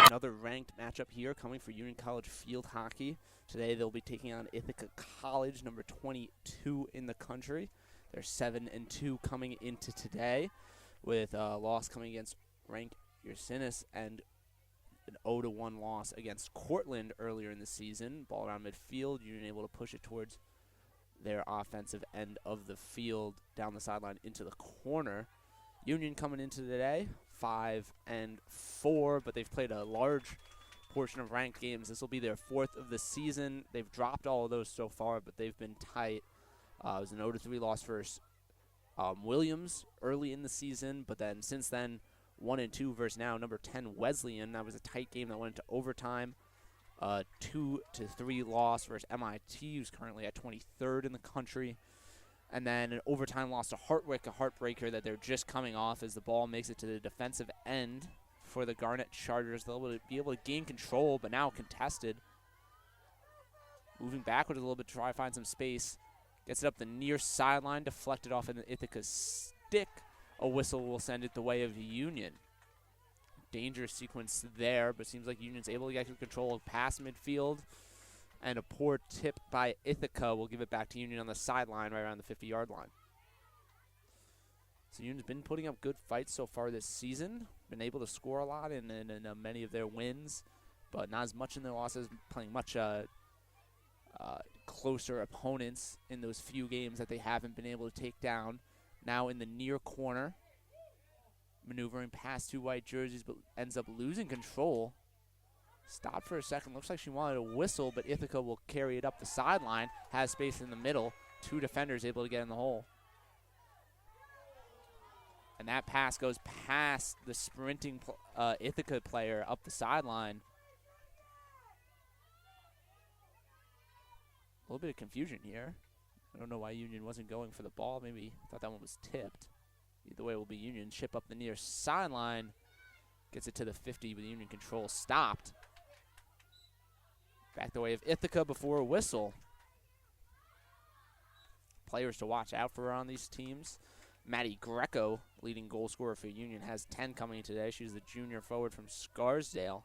Another ranked matchup here coming for Union College field hockey. Today they'll be taking on Ithaca College, number 22 in the country. They're 7-2 coming into today, with a loss coming against ranked Ursinus and an 0-1 loss against Cortland earlier in the season. Ball around midfield, Union able to push it towards their offensive end of the field, down the sideline into the corner. Union coming into today 5-4, but they've played a large portion of ranked games. This will be their 4th of the season. They've dropped all of those so far, but they've been tight. It was an 0-3 loss versus Williams early in the season, but then since then, 1-2 versus now number 10 Wesleyan. That was a tight game that went into overtime. 2-3 loss versus MIT, who's currently at 23rd in the country. And then an overtime loss to Hartwick, a heartbreaker that they're just coming off as the ball makes it to the defensive end for the Garnet Chargers. They'll be able to gain control, but now contested. Moving backwards a little bit to try to find some space. Gets it up the near sideline, deflected off in the Ithaca's stick. A whistle will send it the way of Union. Dangerous sequence there, but seems like Union's able to get control of past midfield. And a poor tip by Ithaca will give it back to Union on the sideline right around the 50-yard line. So Union's been putting up good fights so far this season. Been able to score a lot in many of their wins, but not as much in their losses, playing much closer opponents in those few games that they haven't been able to take down. Now in the near corner, maneuvering past 2 white jerseys, but ends up losing control. Stopped for a second. Looks like she wanted a whistle, but Ithaca will carry it up the sideline. Has space in the middle. 2 defenders able to get in the hole. And that pass goes past the sprinting Ithaca player up the sideline. A little bit of confusion here. I don't know why Union wasn't going for the ball. Maybe thought that one was tipped. Either way, it will be Union. Chip up the near sideline. Gets it to the 50 with Union control stopped. Back the way of Ithaca before a whistle. Players to watch out for on these teams. Maddie Greco, leading goal scorer for Union, has 10 coming today. She's the junior forward from Scarsdale.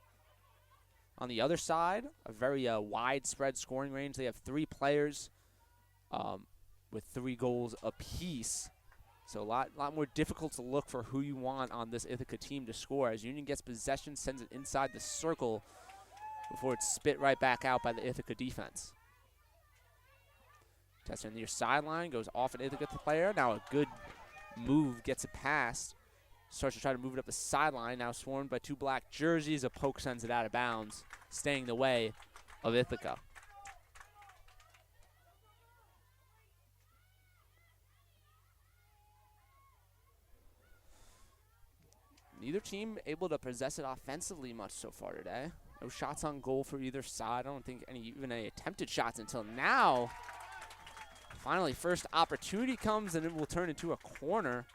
On the other side, a very widespread scoring range. They have 3 players with 3 goals apiece. So a lot more difficult to look for who you want on this Ithaca team to score. As Union gets possession, sends it inside the circle before it's spit right back out by the Ithaca defense. Tester near sideline, goes off an Ithaca player. Now a good move, gets it past. Starts to try to move it up the sideline. Now swarmed by 2 black jerseys. A poke sends it out of bounds, staying the way of Ithaca. Neither team able to possess it offensively much so far today. No shots on goal for either side. I don't think even any attempted shots until now. Finally, first opportunity comes, and it will turn into a corner.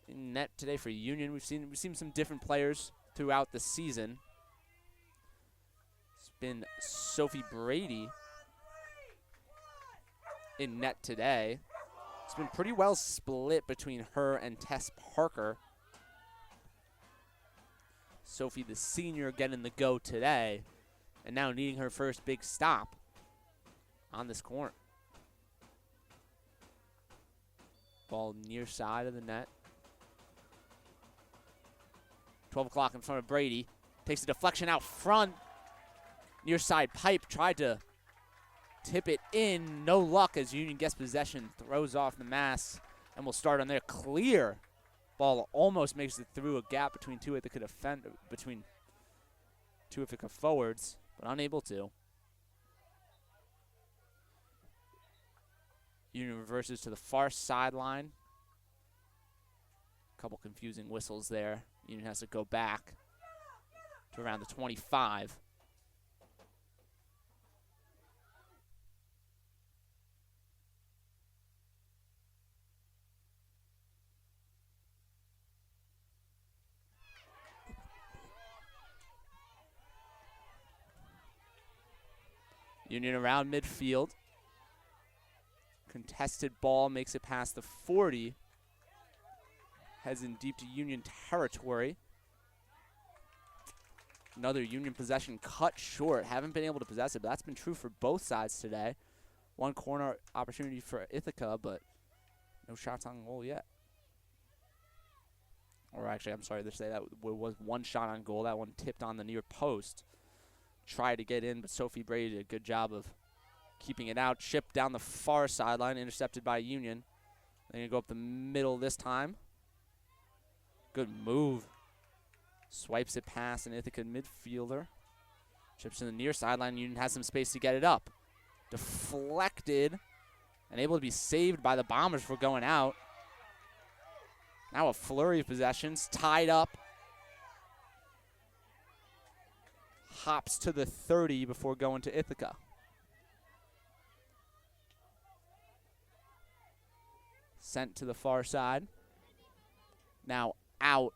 In net today for Union. We've seen some different players throughout the season. It's been Sophie Brady in net today. It's been pretty well split between her and Tess Parker. Sophie, the senior, getting the go today, and now needing her first big stop on this corner. Ball near side of the net. 12 o'clock in front of Brady. Takes a deflection out front. Near side pipe. Tried to tip it in. No luck as Union gets possession. Throws off the mass. And will start on their clear. Ball almost makes it through a gap between two Ithaca forwards, but unable to. Union reverses to the far sideline. A couple confusing whistles there. Union has to go back to around the 25. Union around midfield. Contested ball makes it past the 40. Heads in deep to Union territory. Another Union possession cut short. Haven't been able to possess it, but that's been true for both sides today. One corner opportunity for Ithaca, but no shots on goal yet. Or actually, I'm sorry to say that was one shot on goal. That one tipped on the near post. Tried to get in, but Sophie Brady did a good job of keeping it out. Chipped down the far sideline, intercepted by Union. They're going to go up the middle this time. Good move. Swipes it past an Ithaca midfielder. Chips to the near sideline. Union has some space to get it up. Deflected and able to be saved by the Bombers for going out. Now a flurry of possessions. Tied up. Hops to the 30 before going to Ithaca. Sent to the far side. Now out.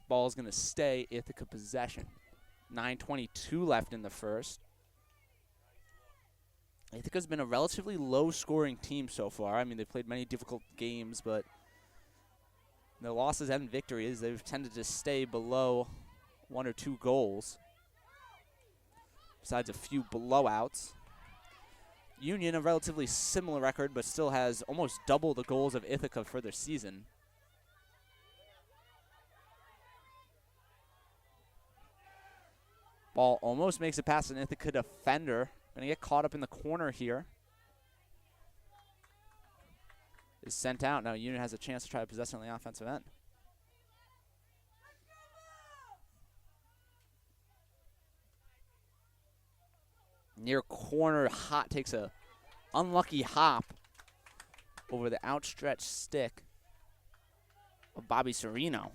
Ball's going to stay Ithaca possession. 9:22 left in the first. Ithaca's been a relatively low-scoring team so far. I mean, they've played many difficult games, but their losses and victories, they've tended to stay below 1 or 2 goals, besides a few blowouts. Union, a relatively similar record, but still has almost double the goals of Ithaca for their season. Ball almost makes it past an Ithaca defender. Going to get caught up in the corner here. Is sent out. Now Union has a chance to try to possess it on the offensive end. Near corner, Hot takes a unlucky hop over the outstretched stick of Bobby Serino,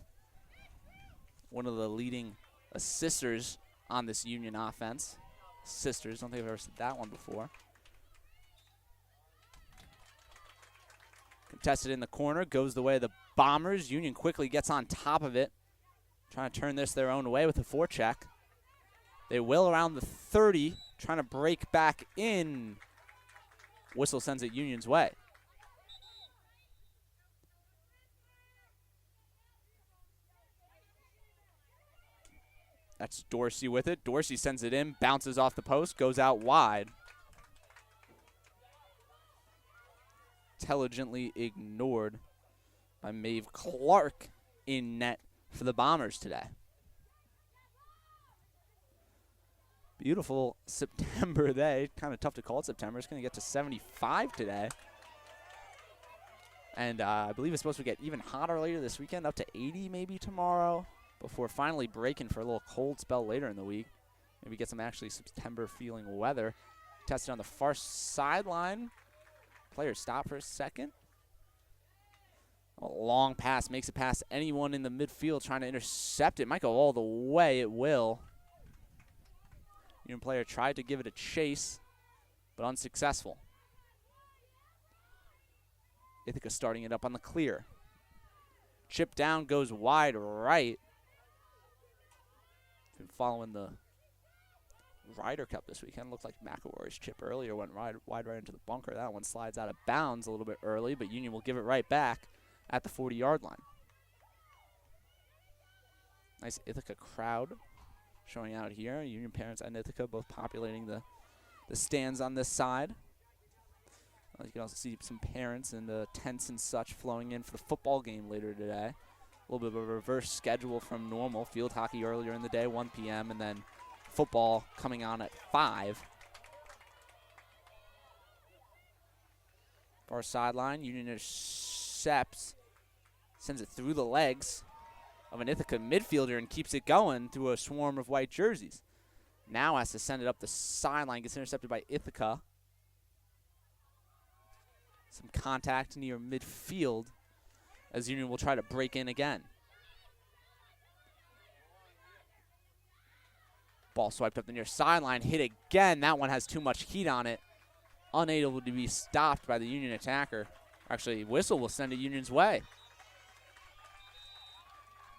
one of the leading assisters on this Union offense. Sisters, don't think I've ever said that one before. Contested in the corner, goes the way of the Bombers. Union quickly gets on top of it, trying to turn this their own way with a forecheck. They will around the 30, trying to break back in. Whistle sends it Union's way. That's Dorsey with it. Dorsey sends it in, bounces off the post, goes out wide. Intelligently ignored by Maeve Clark in net for the Bombers today. Beautiful September day. Kind of tough to call it September. It's going to get to 75 today. And I believe it's supposed to get even hotter later this weekend, up to 80 maybe tomorrow, before finally breaking for a little cold spell later in the week. Maybe get some actually September feeling weather. Tested on the far sideline. Player stop for a second. A long pass makes it past anyone in the midfield trying to intercept it. Might go all the way. It will. Union player tried to give it a chase, but unsuccessful. Ithaca starting it up on the clear. Chip down, goes wide right. Been following the Ryder Cup this weekend. Looked like McElroy's chip earlier went wide right into the bunker. That one slides out of bounds a little bit early, but Union will give it right back at the 40-yard line. Nice Ithaca crowd showing out here. Union parents and Ithaca both populating the stands on this side. You can also see some parents and tents and such flowing in for the football game later today. A little bit of a reverse schedule from normal. Field hockey earlier in the day, 1 p.m., and then football coming on at 5. Far sideline, Union intercepts, sends it through the legs of an Ithaca midfielder and keeps it going through a swarm of white jerseys. Now has to send it up the sideline, gets intercepted by Ithaca. Some contact near midfield as Union will try to break in again. Ball swiped up the near sideline, hit again. That one has too much heat on it. Unable to be stopped by the Union attacker. Actually, whistle will send it Union's way.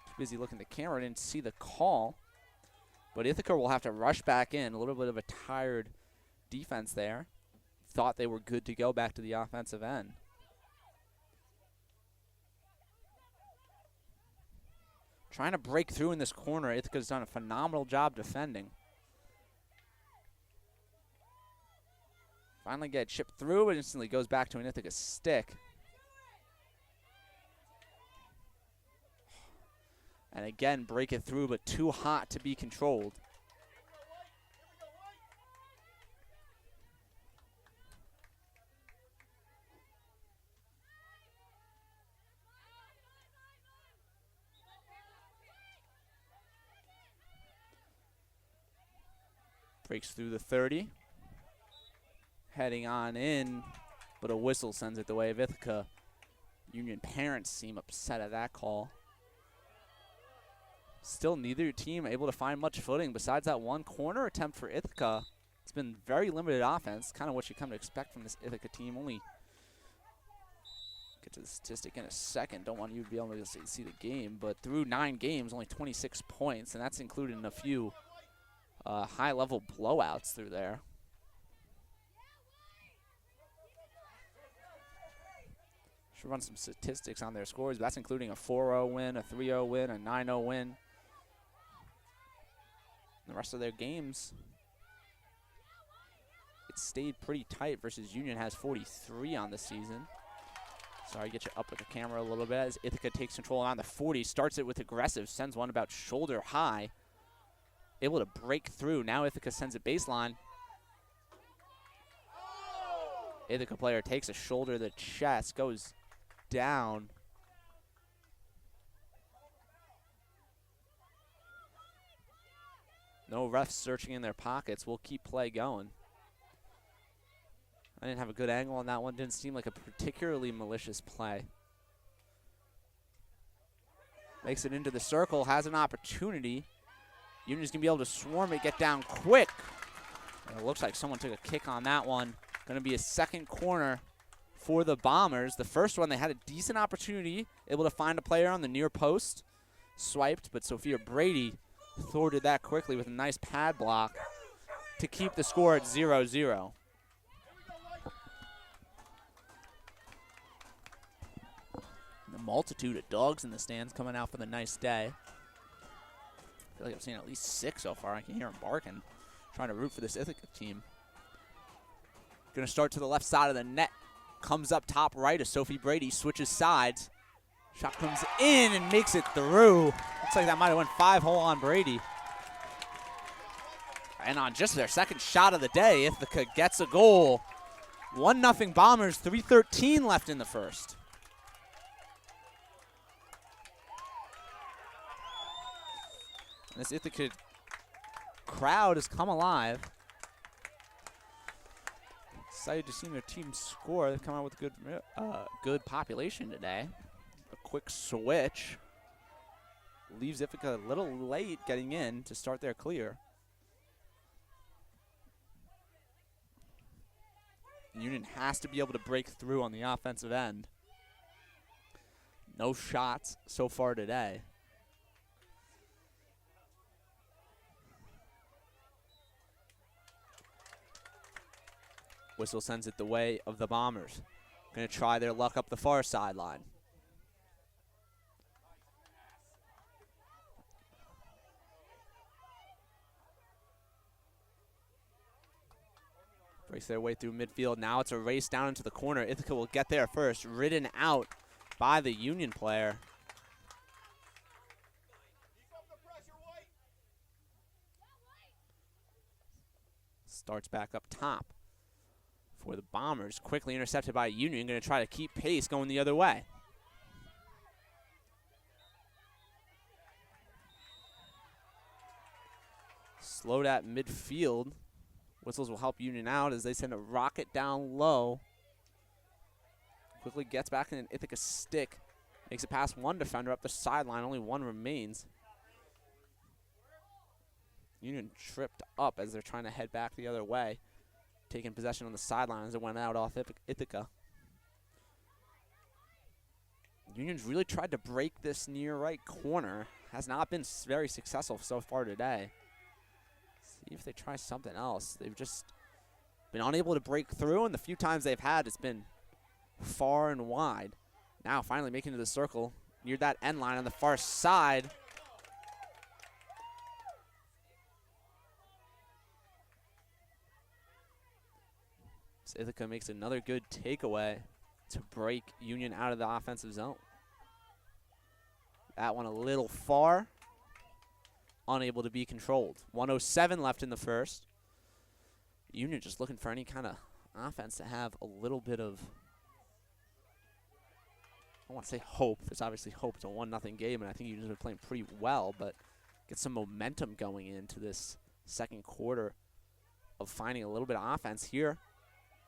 Too busy looking at the camera, didn't see the call. But Ithaca will have to rush back in. A little bit of a tired defense there. thought they were good to go back to the offensive end. Trying to break through in this corner. Ithaca's done a phenomenal job defending. Finally get chipped through, and instantly goes back to an Ithaca stick. And again, break it through, but too hot to be controlled. Breaks through the 30. Heading on in, but a whistle sends it the way of Ithaca. Union parents seem upset at that call. Still neither team able to find much footing besides that one corner attempt for Ithaca. It's been very limited offense, kind of what you come to expect from this Ithaca team. Only get to the statistic in a second. Don't want you to be able to see the game, but through 9 games, only 26 points, and that's including a few high-level blowouts through there. Should run some statistics on their scores, but that's including a 4-0 win, a 3-0 win, a 9-0 win. The rest of their games, it stayed pretty tight versus Union has 43 on the season. Sorry, get you up with the camera a little bit as Ithaca takes control on the 40, starts it with aggressive, sends one about shoulder high. Able to break through. Now Ithaca sends a baseline. Ithaca player takes a shoulder to the chest, goes down. No refs searching in their pockets. We'll keep play going. I didn't have a good angle on that one. Didn't seem like a particularly malicious play. Makes it into the circle, has an opportunity. Union's going to be able to swarm it, get down quick. And it looks like someone took a kick on that one. Going to be a second corner for the Bombers. The first one, they had a decent opportunity, able to find a player on the near post. Swiped, but Sophia Brady thwarted that quickly with a nice pad block to keep the score at 0-0. The multitude of dogs in the stands coming out for the nice day. I feel like I've seen at least 6 so far. I can hear them barking, trying to root for this Ithaca team. Going to start to the left side of the net. Comes up top right as Sophie Brady switches sides. Shot comes in and makes it through. Looks like that might have went 5-hole on Brady. And on just their second shot of the day, Ithaca gets a goal. 1-0 Bombers, 3:13 left in the first. This Ithaca crowd has come alive. Excited to see their team score. They've come out with a good population today. A quick switch leaves Ithaca a little late getting in to start their clear. Union has to be able to break through on the offensive end. No shots so far today. Whistle sends it the way of the Bombers. Going to try their luck up the far sideline. Race their way through midfield. Now it's a race down into the corner. Ithaca will get there first. Ridden out by the Union player. Starts back up top for the Bombers. Quickly intercepted by Union. Going to try to keep pace going the other way. Slowed at midfield. Whistles will help Union out as they send a rocket down low. Quickly gets back in an Ithaca stick. Makes it past one defender up the sideline. Only one remains. Union tripped up as they're trying to head back the other way. Taking possession on the sideline as it went out off Ithaca. Union's really tried to break this near right corner. Has not been very successful so far today. See if they try something else. They've just been unable to break through, and the few times they've had, it's been far and wide. Now finally making it to the circle near that end line on the far side. So Ithaca makes another good takeaway to break Union out of the offensive zone. That one a little far, unable to be controlled. 1:07 left in the first. Union just looking for any kind of offense to have a little bit of, I don't want to say hope. There's obviously hope. It's a 1-0 game, and I think Union's been playing pretty well, but get some momentum going into this second quarter of finding a little bit of offense here.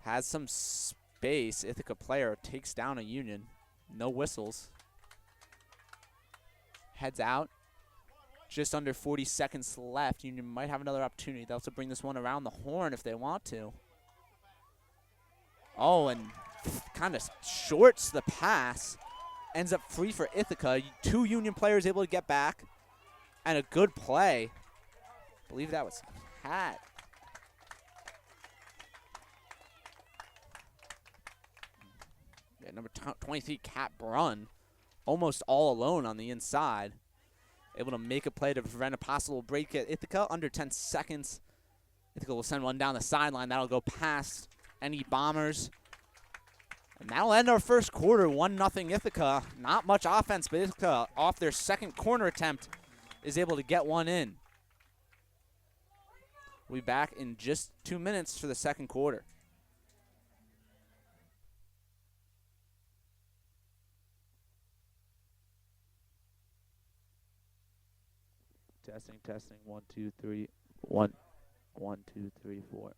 Has some space. Ithaca player takes down a Union. No whistles. Heads out. Just under 40 seconds left. Union might have another opportunity. They'll also bring this one around the horn if they want to. Oh, and kind of shorts the pass. Ends up free for Ithaca. 2 Union players able to get back. And a good play. I believe that was Cat. Yeah, number 23, Cat Brunn. Almost all alone on the inside. Able to make a play to prevent a possible break at Ithaca. Under 10 seconds. Ithaca will send one down the sideline. That'll go past any Bombers. And that'll end our first quarter, 1-0 Ithaca. Not much offense, but Ithaca, off their second corner attempt, is able to get one in. We'll be back in just 2 minutes for the second quarter. Testing. 1, 2, 3. 1, 2, 3, 4.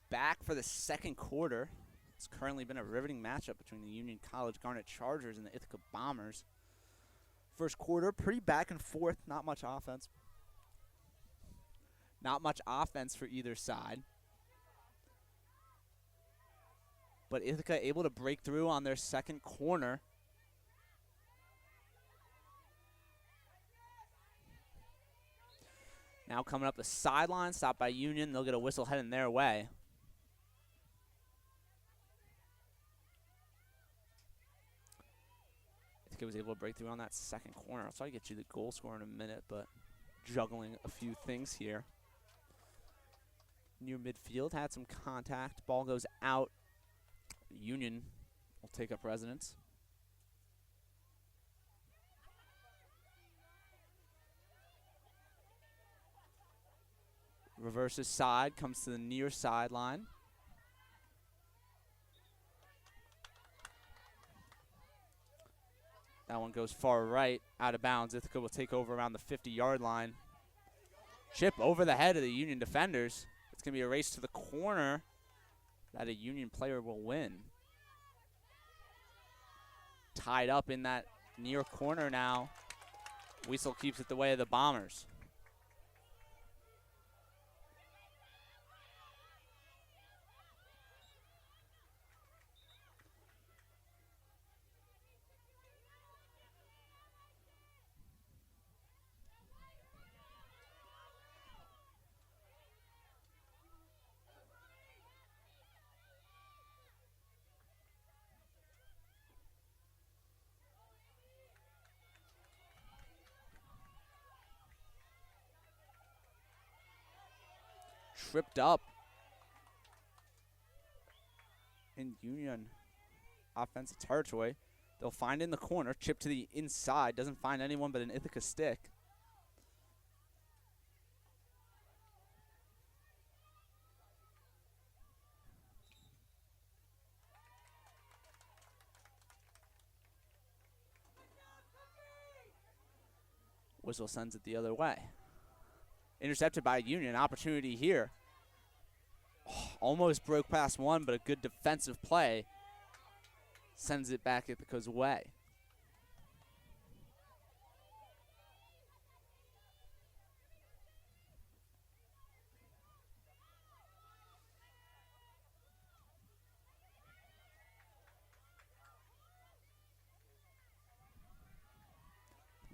Back for the second quarter. It's currently been a riveting matchup between the Union College Garnet Chargers and the Ithaca Bombers. First quarter, pretty back and forth. Not much offense. Not much offense for either side. But Ithaca able to break through on their second corner. Now coming up the sideline, stopped by Union. They'll get a whistle heading their way. Ithaca was able to break through on that second corner. I'll try to get you the goal score in a minute, but juggling a few things here. Near midfield, had some contact. Ball goes out. Union will take up residence. Reverses side, comes to the near sideline. That one goes far right, out of bounds. Ithaca will take over around the 50-yard line. Chip over the head of the Union defenders. It's going to be a race to the corner that a Union player will win. Tied up in that near corner now. Weasel keeps it the way of the Bombers. Tripped up in Union offensive territory. They'll find in the corner, chip to the inside, doesn't find anyone but an Ithaca stick. Whistle sends it the other way. Intercepted by Union, opportunity here. Almost broke past one, but a good defensive play sends it back Ithaca's way.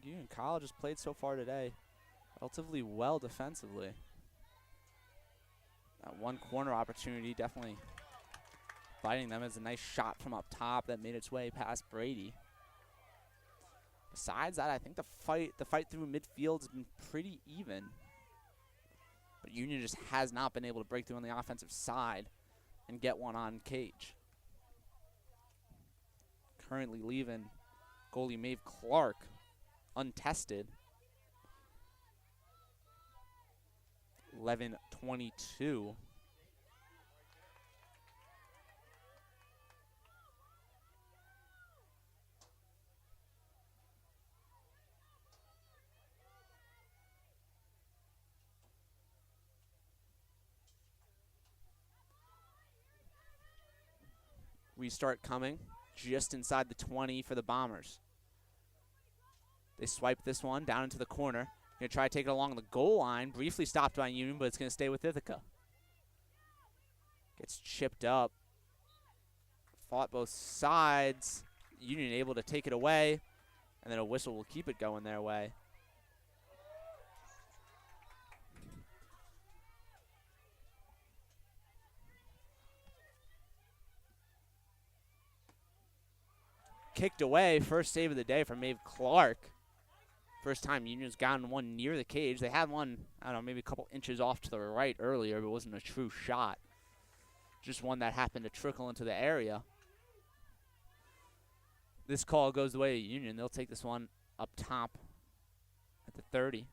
Union College has played so far today relatively well defensively. That one corner opportunity definitely fighting them as a nice shot from up top that made its way past Brady. Besides that, I think the fight through midfield has been pretty even. But Union just has not been able to break through on the offensive side and get one on Cage. Currently leaving goalie Maeve Clark untested. 11-22. Restart coming just inside the 20 for the Bombers. They swipe this one down into the corner. Going to try to take it along the goal line. Briefly stopped by Union, but it's going to stay with Ithaca. Gets chipped up. Fought both sides. Union able to take it away. And then a whistle will keep it going their way. Kicked away. First save of the day from Maeve Clark. First time Union's gotten one near the cage. They had one, I don't know, maybe a couple inches off to the right earlier, but it wasn't a true shot. Just one that happened to trickle into the area. This call goes the way of Union. They'll take this one up top at the 30.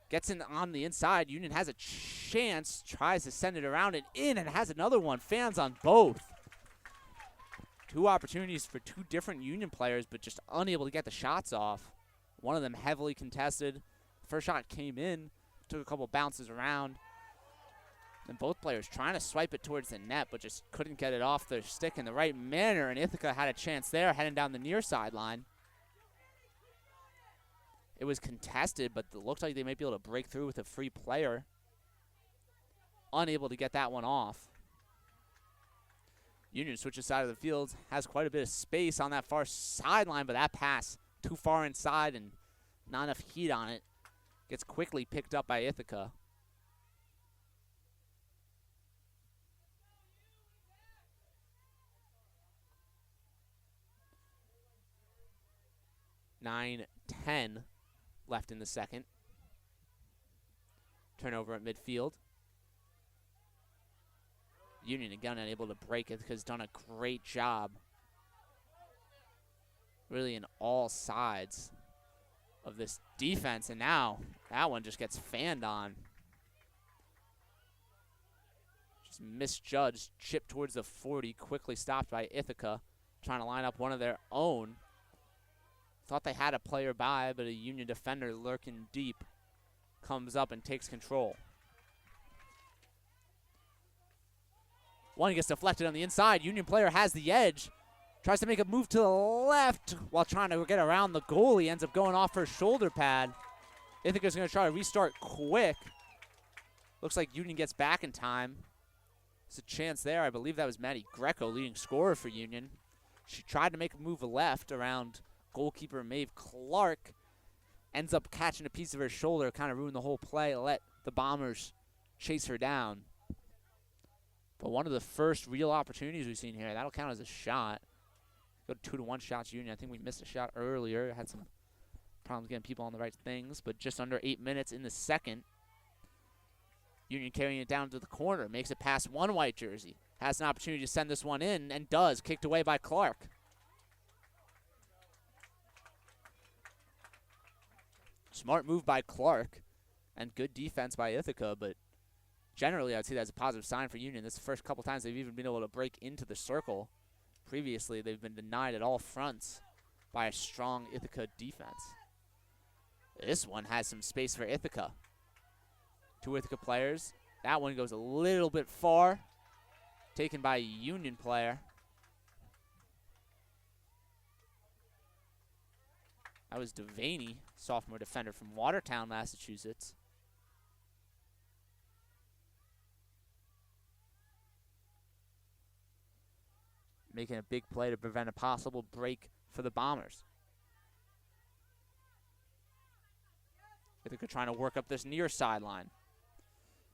Gets in on the inside. Union has a chance, tries to send it around and in, and has another one. Fans on both. Two opportunities for two different Union players, but just unable to get the shots off. One of them heavily contested. First shot came in, took a couple bounces around. And both players trying to swipe it towards the net, but just couldn't get it off their stick in the right manner. And Ithaca had a chance there, heading down the near sideline. It was contested, but it looked like they might be able to break through with a free player. Unable to get that one off. Union switches side of the field, has quite a bit of space on that far sideline, but that pass too far inside and not enough heat on it. Gets quickly picked up by Ithaca. 9:10 left in the second. Turnover at midfield. Union again unable to break it because done a great job. Really in all sides of this defense, and now that one just gets fanned on. Just misjudged, chipped towards the 40, quickly stopped by Ithaca, trying to line up one of their own. Thought they had a player by, but a Union defender lurking deep comes up and takes control. One gets deflected on the inside. Union player has the edge. Tries to make a move to the left while trying to get around the goalie. Ends up going off her shoulder pad. Ithaca's going to try to restart quick. Looks like Union gets back in time. There's a chance there. I believe that was Maddie Greco, leading scorer for Union. She tried to make a move left around goalkeeper Maeve Clark. Ends up catching a piece of her shoulder, kind of ruined the whole play. Let the Bombers chase her down. But one of the first real opportunities we've seen here, that'll count as a shot. Go to 2-1 shots Union. I think we missed a shot earlier. Had some problems getting people on the right things, but just under 8 minutes in the second. Union carrying it down to the corner. Makes it past one white jersey. Has an opportunity to send this one in, and does. Kicked away by Clark. Smart move by Clark, and good defense by Ithaca, but generally I'd say that's a positive sign for Union. This is the first couple times they've even been able to break into the circle. Previously, they've been denied at all fronts by a strong Ithaca defense. This one has some space for Ithaca. Two Ithaca players. That one goes a little bit far. Taken by a Union player. That was Devaney, sophomore defender from Watertown, Massachusetts. Making a big play to prevent a possible break for the Bombers. Ithaca trying to work up this near sideline.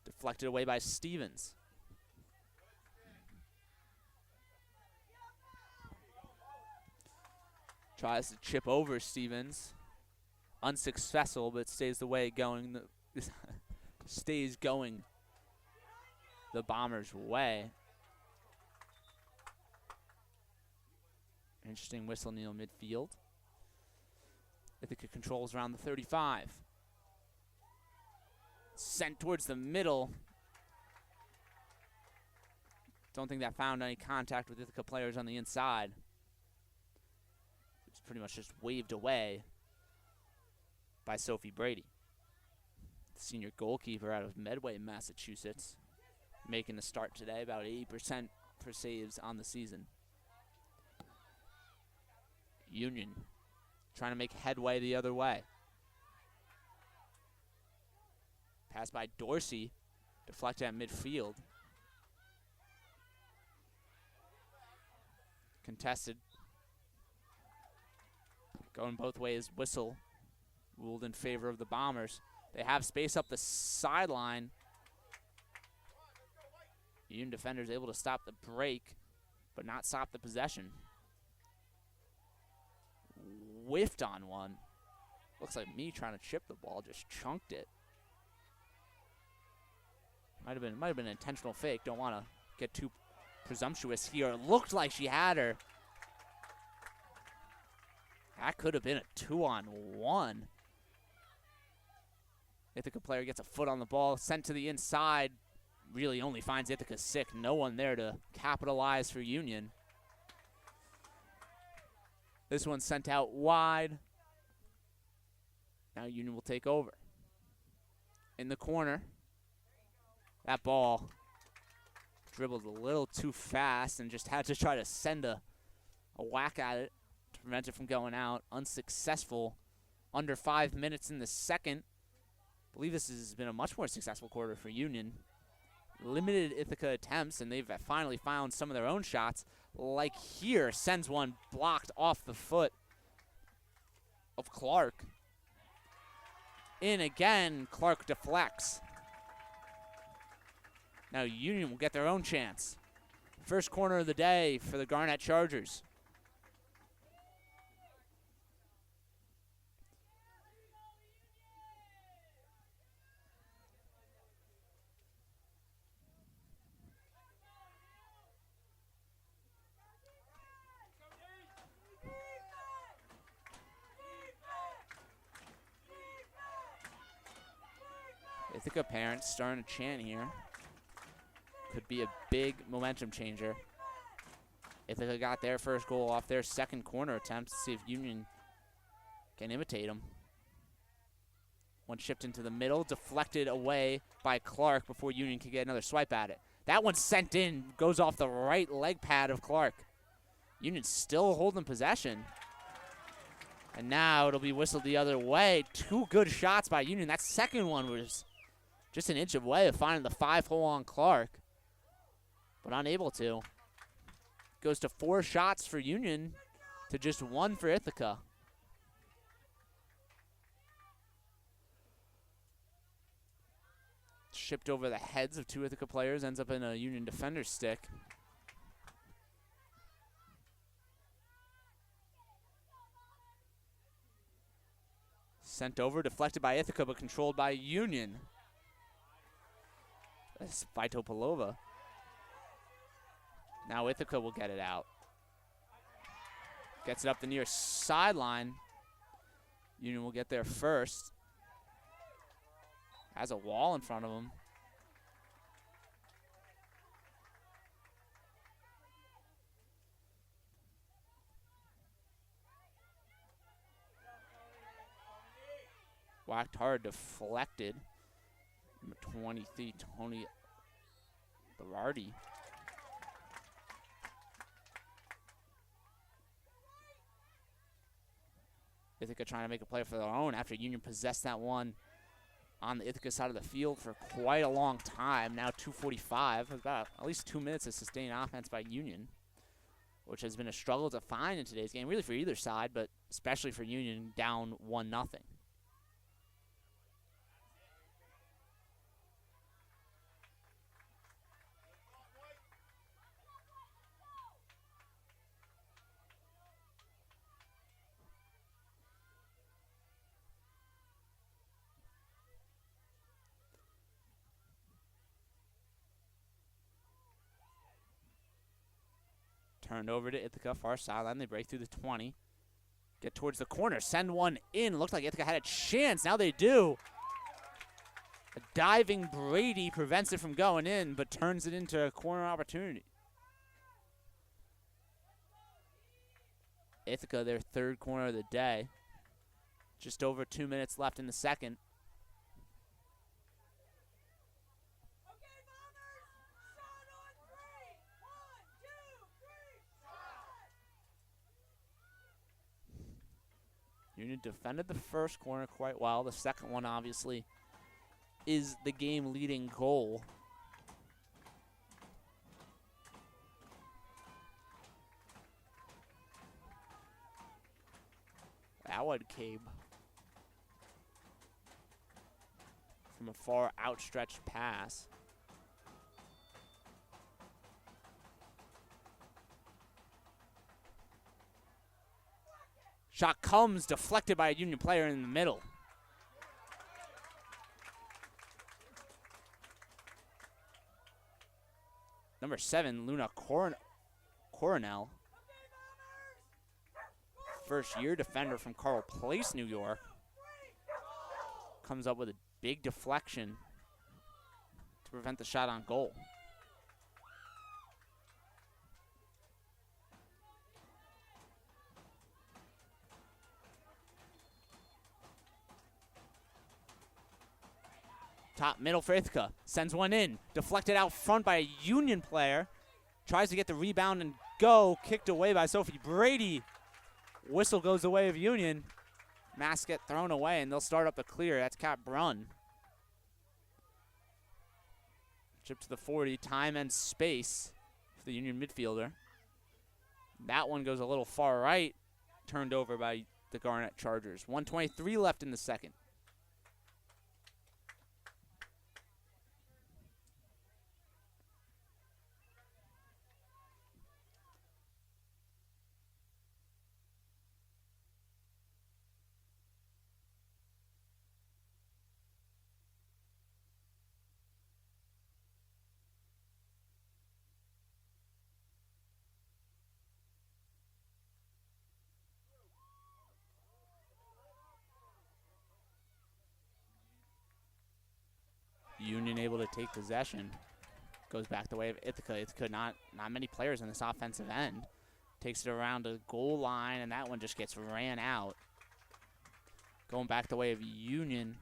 Deflected away by Stevens. Tries to chip over Stevens. Unsuccessful, but stays the way going. Stays going the Bombers' way. Interesting whistle near midfield. Ithaca controls around the 35. Sent towards the middle. Don't think that found any contact with Ithaca players on the inside. It's pretty much just waved away by Sophie Brady, the senior goalkeeper out of Medway, Massachusetts, making the start today, about 80% for saves on the season. Union trying to make headway the other way. Pass by Dorsey, deflected at midfield. Contested. Going both ways, whistle ruled in favor of the Bombers. They have space up the sideline. Union defenders able to stop the break, but not stop the possession. Whiffed on one. Looks like me trying to chip the ball, just chunked it. Might have been an intentional fake. Don't want to get too presumptuous here. It looked like she had her. That could have been a 2-on-1. Ithaca player gets a foot on the ball, sent to the inside. Really only finds Ithaca sick. No one there to capitalize for Union. This one's sent out wide. Now Union will take over. In the corner. That ball dribbled a little too fast and just had to try to send a whack at it to prevent it from going out. Unsuccessful. Under 5 minutes in the second. I believe this has been a much more successful quarter for Union. Limited Ithaca attempts, and they've finally found some of their own shots. Like here, sends one blocked off the foot of Clark. In again, Clark deflects. Now Union will get their own chance. First corner of the day for the Garnett Chargers. Ithaca parents starting to chant here. Could be a big momentum changer. Ithaca got their first goal off their second corner attempt to see if Union can imitate them. One chipped into the middle, deflected away by Clark before Union could get another swipe at it. That one sent in, goes off the right leg pad of Clark. Union still holding possession. And now it'll be whistled the other way. Two good shots by Union. That second one was just an inch away of finding the 5-hole on Clark, but unable to. Goes to 4 shots for Union to just 1 for Ithaca. Shipped over the heads of 2 Ithaca players, ends up in a Union defender's stick. Sent over, deflected by Ithaca, but controlled by Union. That's Vitopolova. Now Ithaca will get it out. Gets it up the near sideline. Union will get there first. Has a wall in front of him. Whacked hard, deflected. Number 23, Tony Berardi. Ithaca trying to make a play for their own after Union possessed that one on the Ithaca side of the field for quite a long time. Now 2:45, about at least 2 minutes of sustained offense by Union, which has been a struggle to find in today's game, really for either side, but especially for Union, down 1-0. Turned over to Ithaca, far sideline. They break through the 20. Get towards the corner. Send one in. Looked like Ithaca had a chance. Now they do. A diving Brady prevents it from going in, but turns it into a corner opportunity. Ithaca, their third corner of the day. Just over 2 minutes left in the second. Union defended the first corner quite well. The second one, obviously, is the game-leading goal. That one came from a far outstretched pass. Shot comes, deflected by a Union player in the middle. Number 7, Luna Coronel. First-year defender from Carl Place, New York. Comes up with a big deflection to prevent the shot on goal. Top middle for Ithaca. Sends one in. Deflected out front by a Union player. Tries to get the rebound and go. Kicked away by Sophie Brady. Whistle goes the way of Union. Masks get thrown away, and they'll start up the clear. That's Kat Brunn. Chip to the 40. Time and space for the Union midfielder. That one goes a little far right. Turned over by the Garnet Chargers. 1:23 left in the second. Union able to take possession. Goes back the way of Ithaca. Ithaca not many players on this offensive end. Takes it around the goal line, and that one just gets ran out. Going back the way of Union.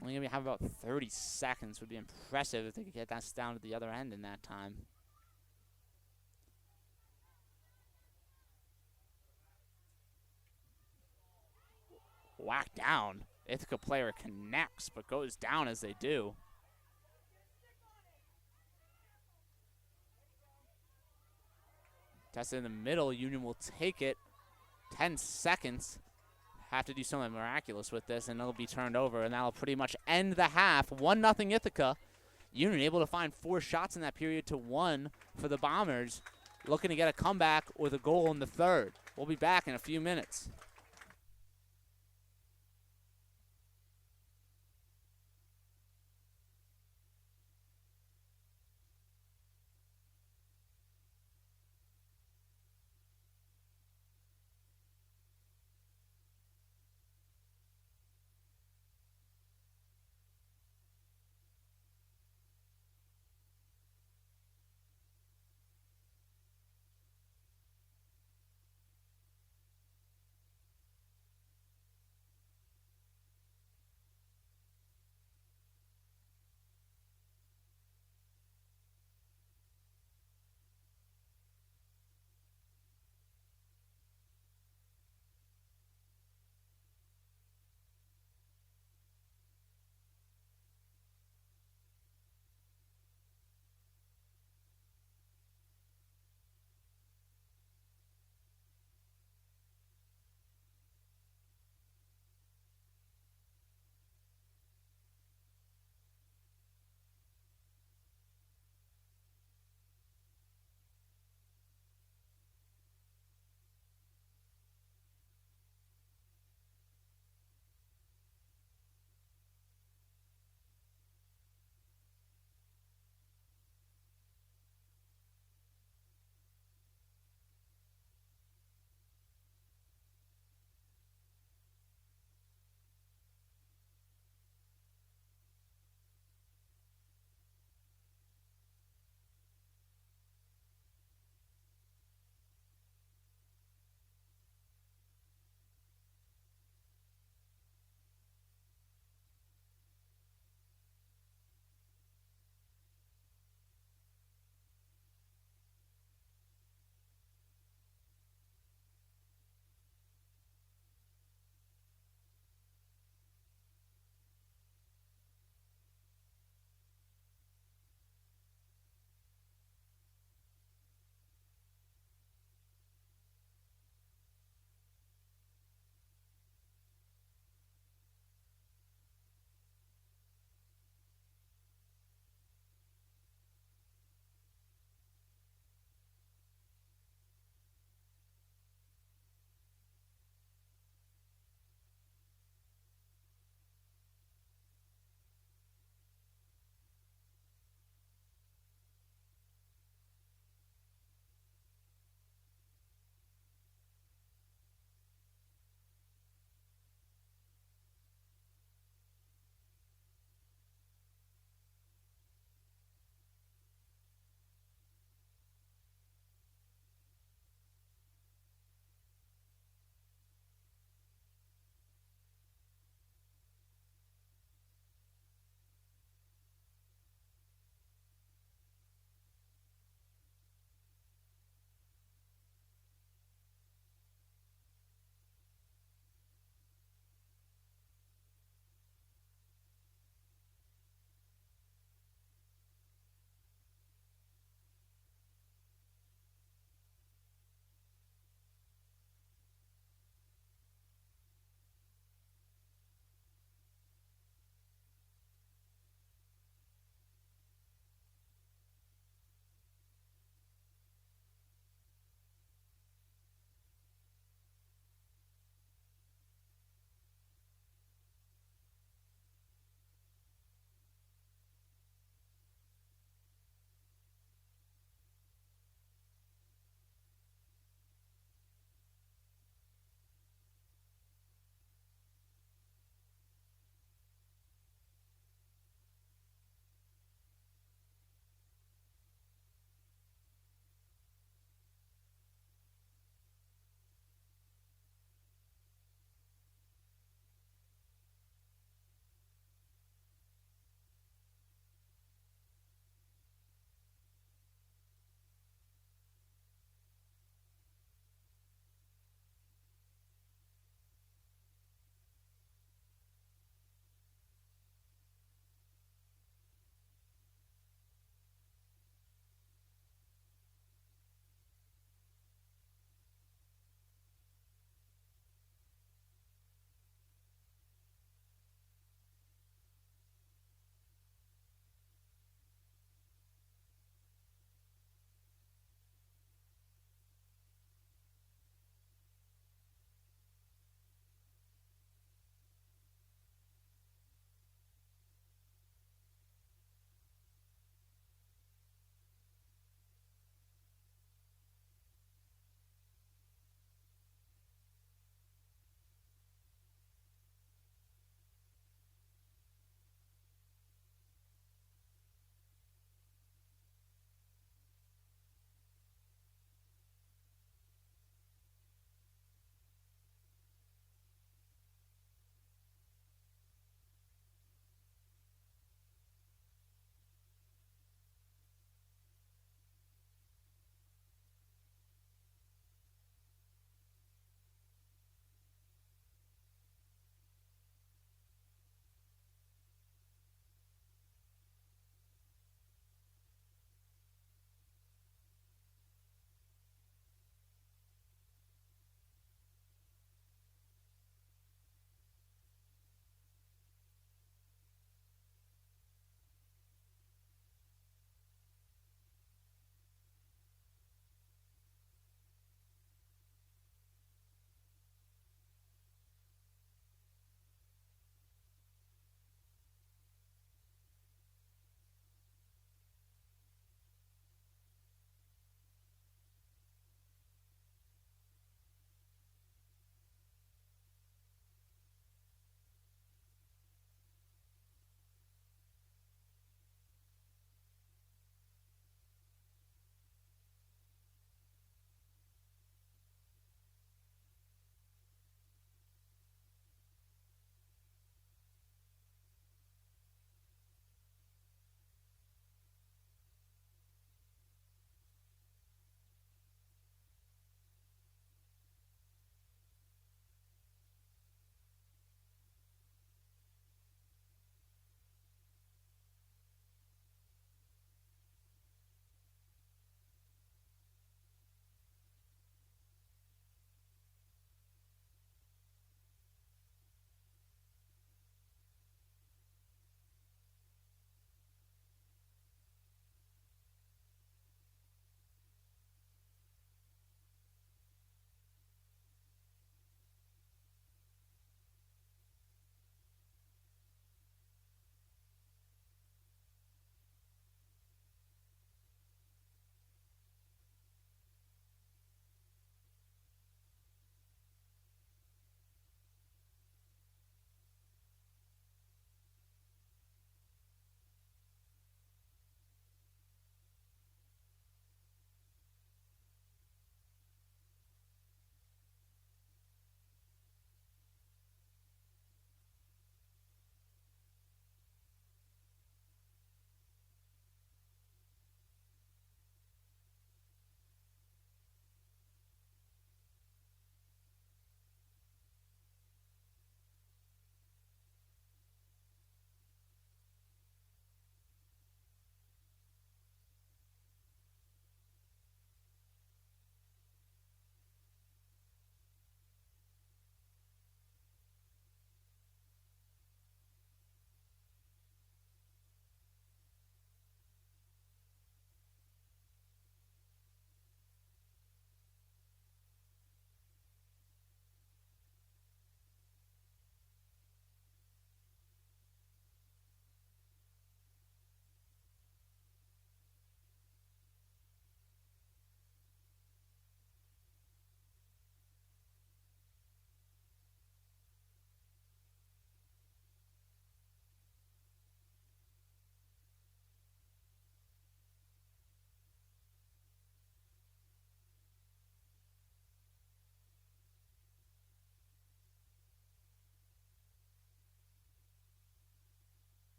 Only going to have about 30 seconds. Would be impressive if they could get that down to the other end in that time. Whacked down. Ithaca player connects, but goes down as they do. Tested in the middle. Union will take it. 10 seconds. Have to do something miraculous with this, and it'll be turned over, and that'll pretty much end the half. 1-0 Ithaca. Union able to find 4 shots in that period to 1 for the Bombers. Looking to get a comeback with a goal in the third. We'll be back in a few minutes.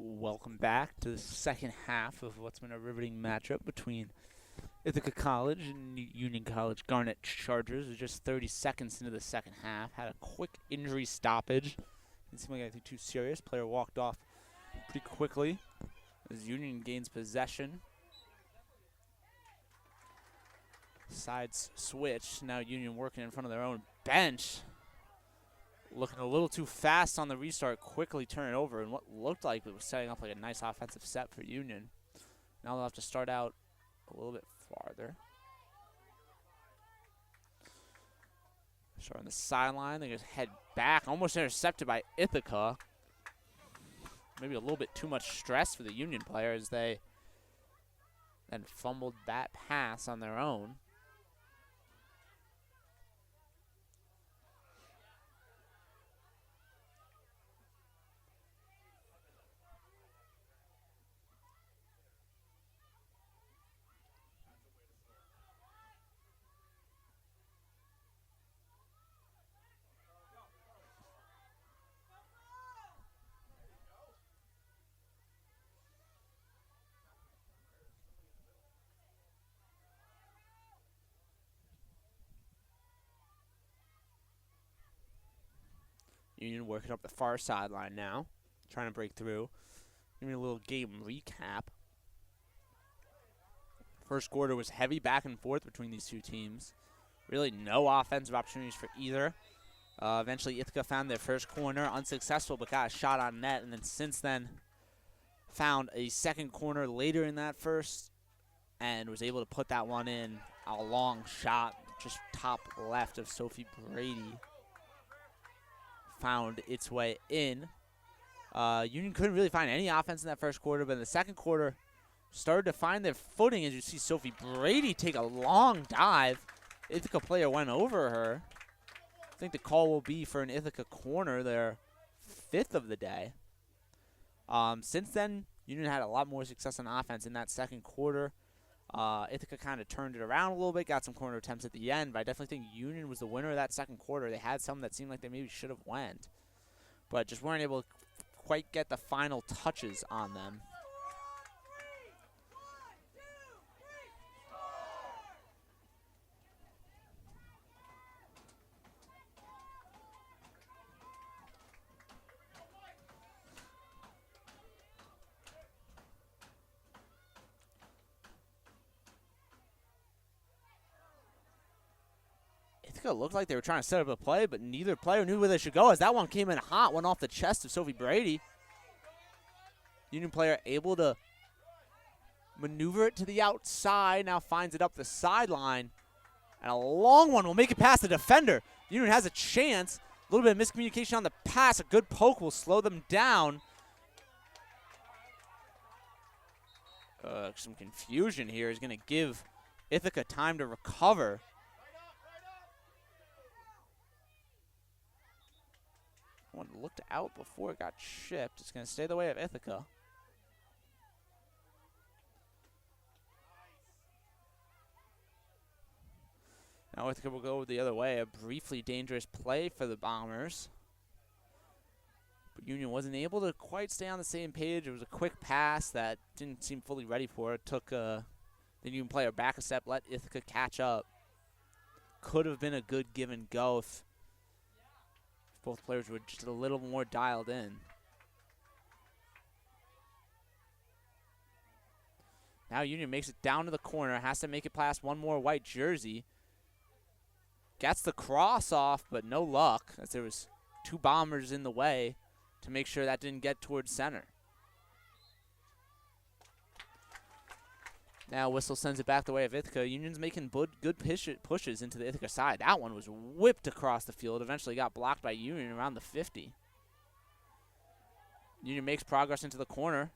Welcome back to the second half of what's been a riveting matchup between Ithaca College and Union College Garnet Chargers. We're just 30 seconds into the second half. Had a quick injury stoppage. Didn't seem like anything too serious. Player walked off pretty quickly as Union gains possession. Sides switch. Now Union working in front of their own bench. Looking a little too fast on the restart, quickly turn it over, and what looked like it was setting up like a nice offensive set for Union. Now they'll have to start out a little bit farther. Start on the sideline, they just head back, almost intercepted by Ithaca. Maybe a little bit too much stress for the Union player as they then fumbled that pass on their own. Union working up the far sideline now, trying to break through. Give me a little game recap. First quarter was heavy back and forth between these two teams. Really no offensive opportunities for either. Eventually Ithaca found their first corner, unsuccessful, but got a shot on net, and then since then found a second corner later in that first and was able to put that one in. A long shot, just top left of Sophie Brady. Found its way in. Union couldn't really find any offense in that first quarter, but in the second quarter started to find their footing as you see Sophie Brady take a long dive. Ithaca player went over her. I think the call will be for an Ithaca corner, their fifth of the day. Since then, Union had a lot more success on offense in that second quarter. Ithaca kind of turned it around a little bit, got some corner attempts at the end, but I definitely think Union was the winner of that second quarter. They had some that seemed like they maybe should have went, but just weren't able to quite get the final touches on them. It looked like they were trying to set up a play, but neither player knew where they should go as that one came in hot, went off the chest of Sophie Brady. Union player able to maneuver it to the outside, now finds it up the sideline. And a long one will make it past the defender. Union has a chance. A little bit of miscommunication on the pass. A good poke will slow them down. Some confusion here is going to give Ithaca time to recover. One looked out before it got shipped. It's going to stay the way of Ithaca. Now Ithaca will go the other way. A briefly dangerous play for the Bombers. But Union wasn't able to quite stay on the same page. It was a quick pass that didn't seem fully ready for it. Took the Union player back a step, let Ithaca catch up. Could have been a good give and go if both players were just a little more dialed in. Now Union makes it down to the corner, has to make it past one more white jersey. Gets the cross off, but no luck, as there was two Bombers in the way to make sure that didn't get towards center. Now Whistle sends it back the way of Ithaca. Union's making good pushes into the Ithaca side. That one was whipped across the field. Eventually got blocked by Union around the 50. Union makes progress into the corner.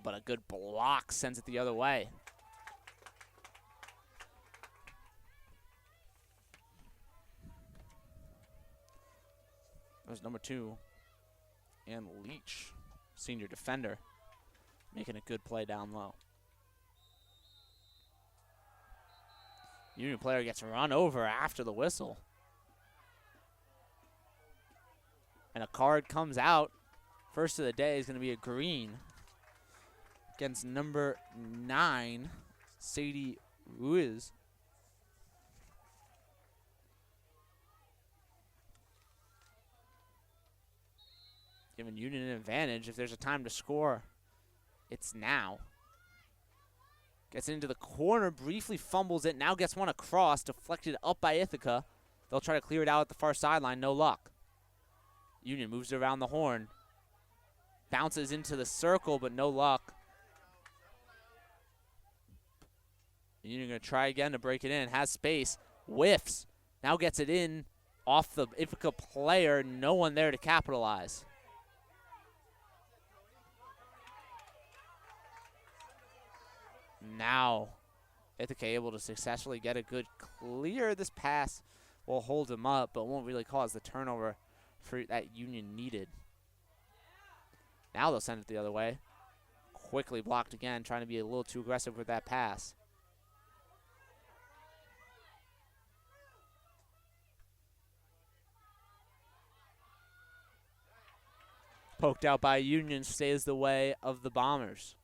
But a good block sends it the other way. That was number 2. And Leach, senior defender, making a good play down low. Union player gets run over after the whistle. And a card comes out First of the day is going to be a green against number 9, Sadie Ruiz. Giving Union an advantage. If there's a time to score, it's now. Gets into the corner, briefly fumbles it, now gets one across, deflected up by Ithaca. They'll try to clear it out at the far sideline, no luck. Union moves around the horn. Bounces into the circle, but no luck. Union going to try again to break it in, has space, whiffs, now gets it in off the Ithaca player, no one there to capitalize. Now, Ithaca able to successfully get a good clear. This pass will hold him up, but won't really cause the turnover for that Union needed. Now they'll send it the other way. Quickly blocked again, trying to be a little too aggressive with that pass. Poked out by Union, stays the way of the Bombers.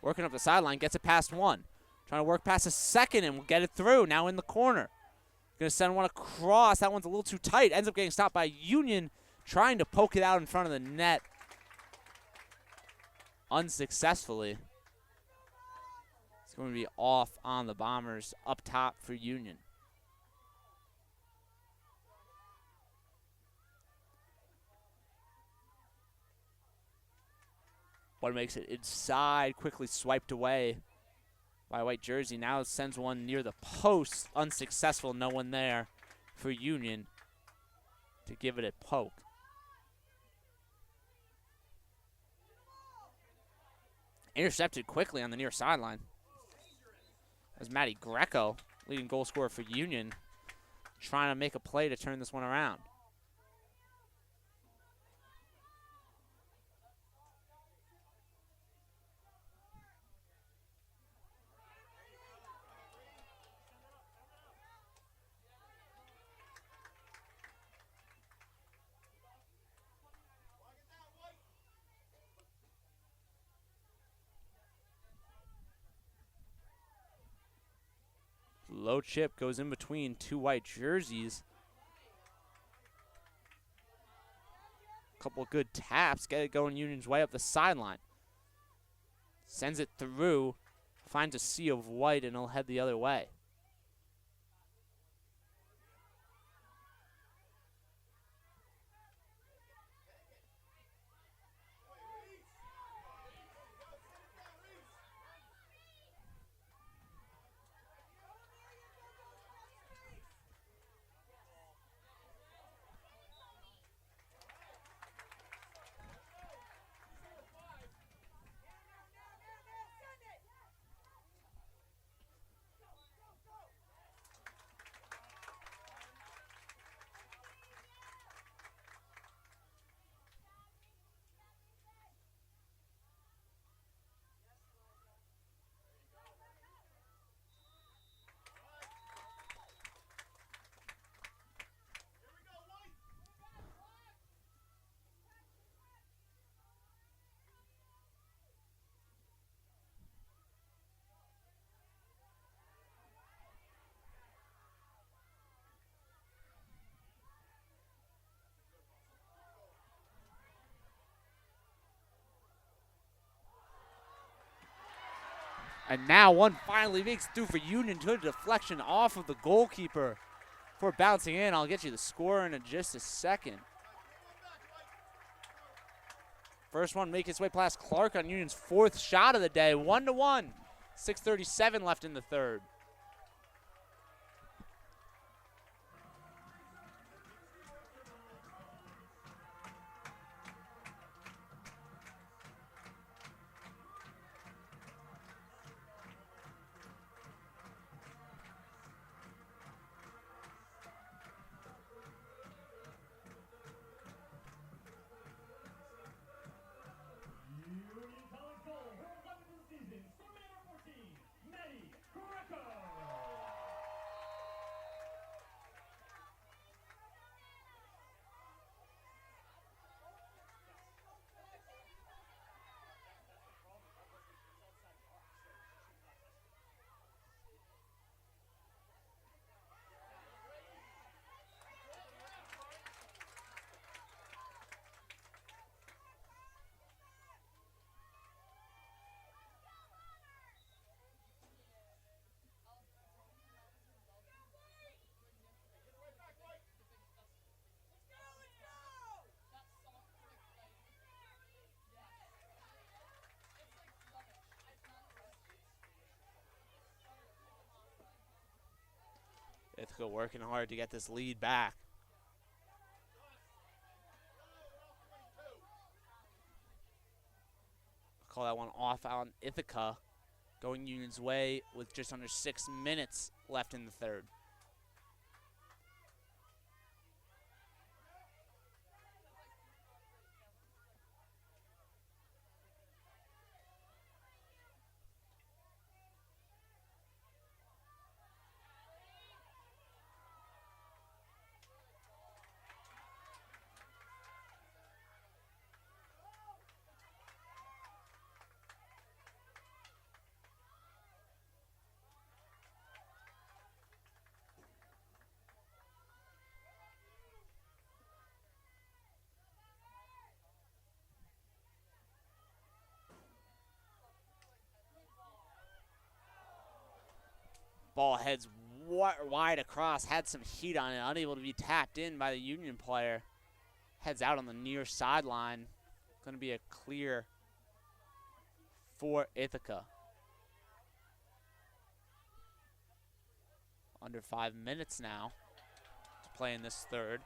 Working up the sideline, gets it past one. Trying to work past a second and will get it through. Now in the corner. Going to send one across. That one's a little too tight. Ends up getting stopped by Union, trying to poke it out in front of the net. Unsuccessfully. It's going to be off on the Bombers up top for Union. One makes it inside, quickly swiped away by white jersey. Now sends one near the post, unsuccessful, no one there for Union to give it a poke. Intercepted quickly on the near sideline. As Maddie Greco, leading goal scorer for Union, trying to make a play to turn this one around. Low chip goes in between two white jerseys. Couple of good taps, get it going Union's way up the sideline. Sends it through, finds a sea of white, and he'll head the other way. And now one finally makes through for Union to a deflection off of the goalkeeper for bouncing in. I'll get you the score in just a second. First one make its way past Clark on Union's fourth shot of the day. 1-1. 6:37 left in the third. Ithaca working hard to get this lead back. Call that one off on Ithaca, going Union's way with just under 6 minutes left in the third. Ball heads wide across, had some heat on it, unable to be tapped in by the Union player. Heads out on the near sideline. Going to be a clear for Ithaca. Under 5 minutes now to play in this third.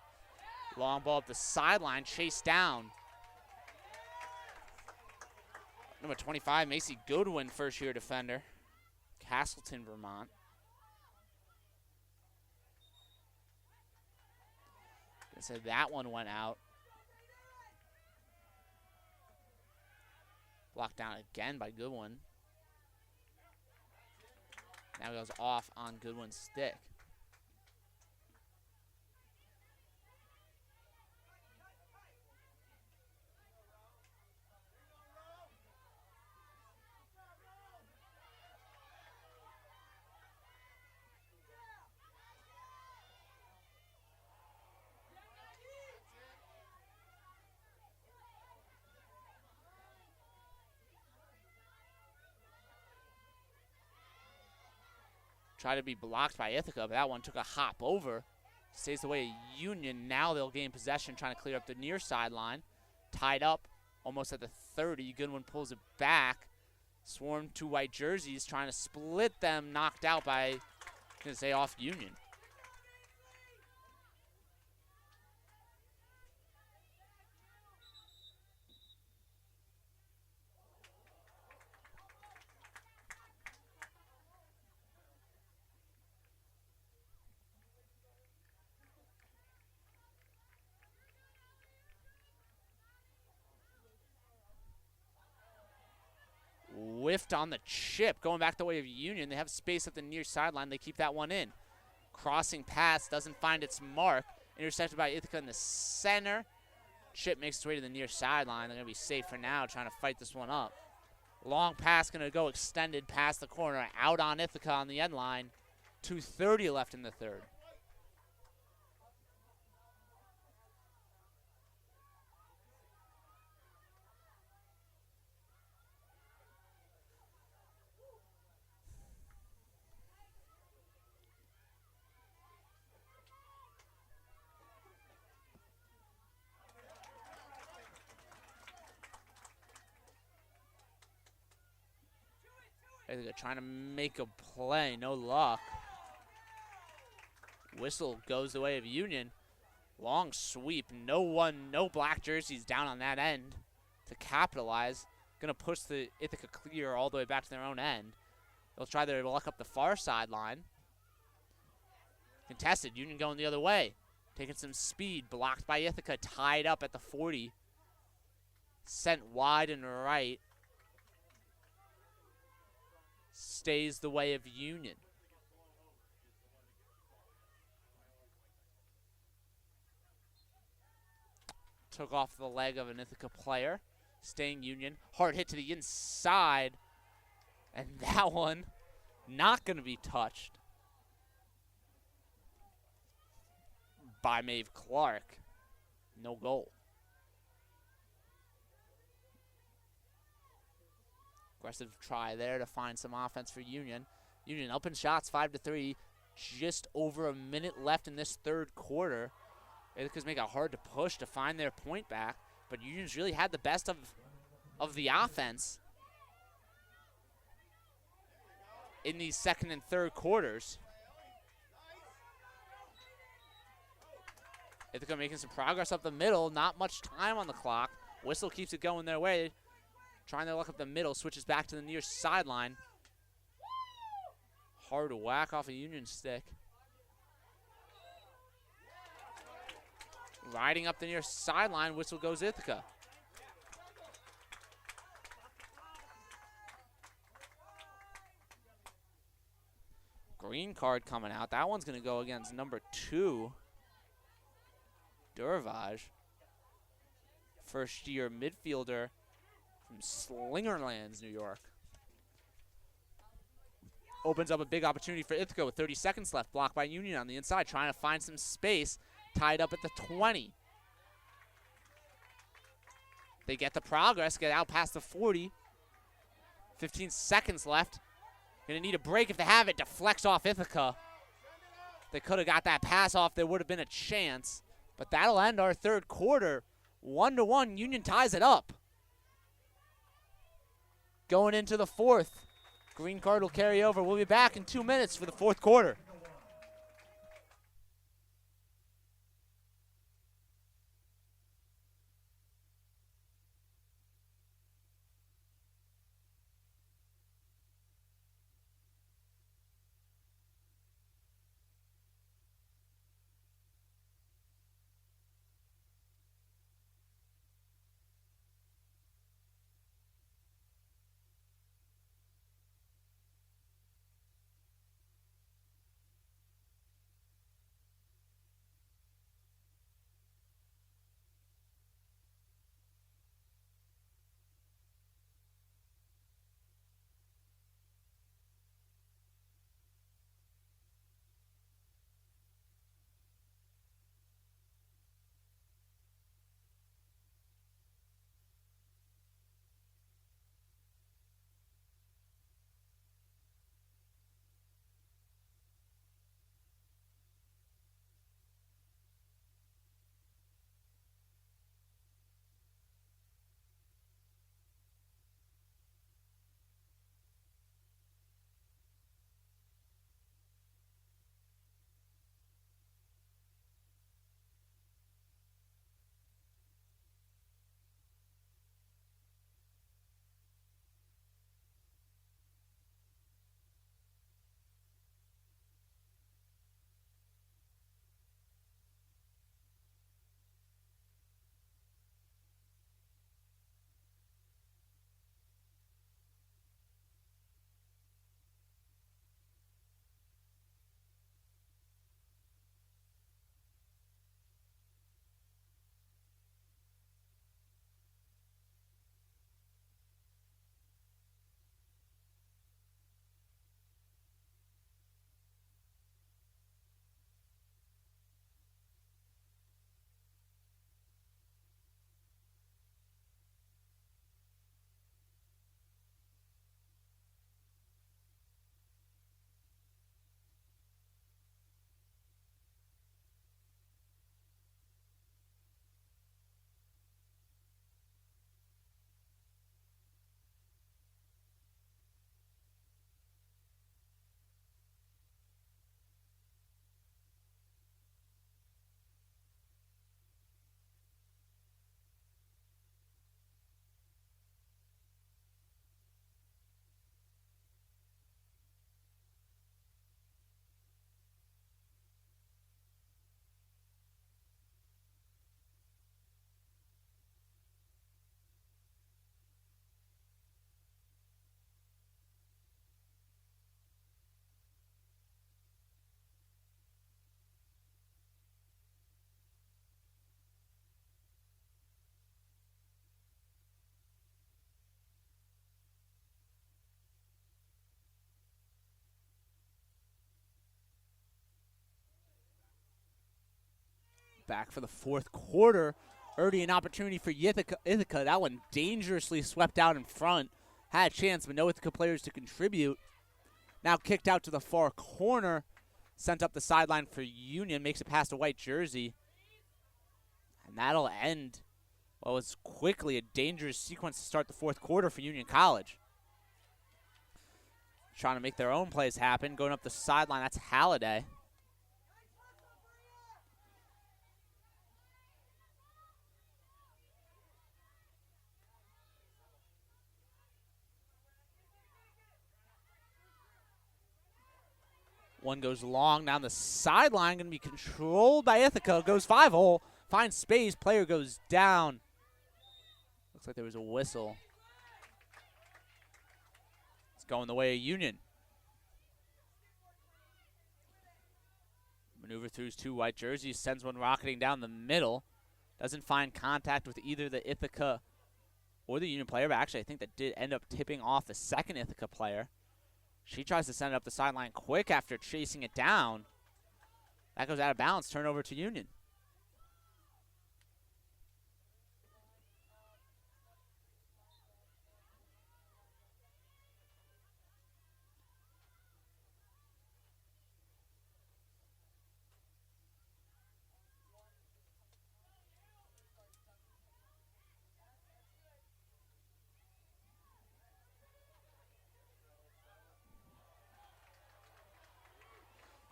Long ball up the sideline, chased down. Number 25, Macy Goodwin, first-year defender. Castleton, Vermont. So that one went out. Blocked down again by Goodwin. Now goes off on Goodwin's stick. Tried to be blocked by Ithaca, but that one took a hop over. Stays the way of Union. Now they'll gain possession, trying to clear up the near sideline. Tied up almost at the 30. Goodwin pulls it back. Swarm two white jerseys, trying to split them. Knocked out by, going to say, off Union. Whiffed on the chip, going back the way of Union. They have space at the near sideline. They keep that one in. Crossing pass doesn't find its mark. Intercepted by Ithaca in the center. Chip makes its way to the near sideline. They're going to be safe for now, trying to fight this one up. Long pass going to go extended past the corner. Out on Ithaca on the end line. 2:30 left in the third. Ithaca trying to make a play, no luck. Whistle goes the way of Union. Long sweep, no black jerseys down on that end to capitalize. Gonna push the Ithaca clear all the way back to their own end. They'll try their luck up the far sideline. Contested, Union going the other way. Taking some speed, blocked by Ithaca, tied up at the 40. Sent wide and right. Stays the way of Union. Took off the leg of an Ithaca player. Staying Union. Hard hit to the inside. And that one not going to be touched by Maeve Clark. No goal. Aggressive try there to find some offense for Union. Union up in shots, 5-3. Just over a minute left in this third quarter. Ithaca's make it hard to push to find their point back, but Union's really had the best of the offense in these second and third quarters. Ithaca making some progress up the middle. Not much time on the clock. Whistle keeps it going their way. Trying their luck up the middle. Switches back to the near sideline. Hard whack off a Union stick. Riding up the near sideline. Whistle goes Ithaca. Green card coming out. That one's going to go against number 2, Durvaj. First-year midfielder from Slingerlands, New York. Opens up a big opportunity for Ithaca with 30 seconds left. Blocked by Union on the inside, trying to find some space. Tied up at the 20. They get the progress, get out past the 40. 15 seconds left. Gonna need a break if they have it. Deflects off Ithaca. They could have got that pass off. There would have been a chance. But that'll end our third quarter. 1-1. Union ties it up. Going into the fourth. Green card will carry over. We'll be back in 2 minutes for the fourth quarter. Back for the fourth quarter. Already an opportunity for Ithaca. That one dangerously swept out in front. Had a chance, but no Ithaca players to contribute. Now kicked out to the far corner. Sent up the sideline for Union. Makes it past a white jersey. And that'll end what was quickly a dangerous sequence to start the fourth quarter for Union College. Trying to make their own plays happen. Going up the sideline, that's Halliday. One goes long down the sideline, going to be controlled by Ithaca. Goes 5-hole, finds space, player goes down. Looks like there was a whistle. It's going the way of Union. Maneuver through his 2 white jerseys, sends one rocketing down the middle. Doesn't find contact with either the Ithaca or the Union player, but actually I think that did end up tipping off the second Ithaca player. She tries to send it up the sideline quick after chasing it down. That goes out of bounds, turnover to Union.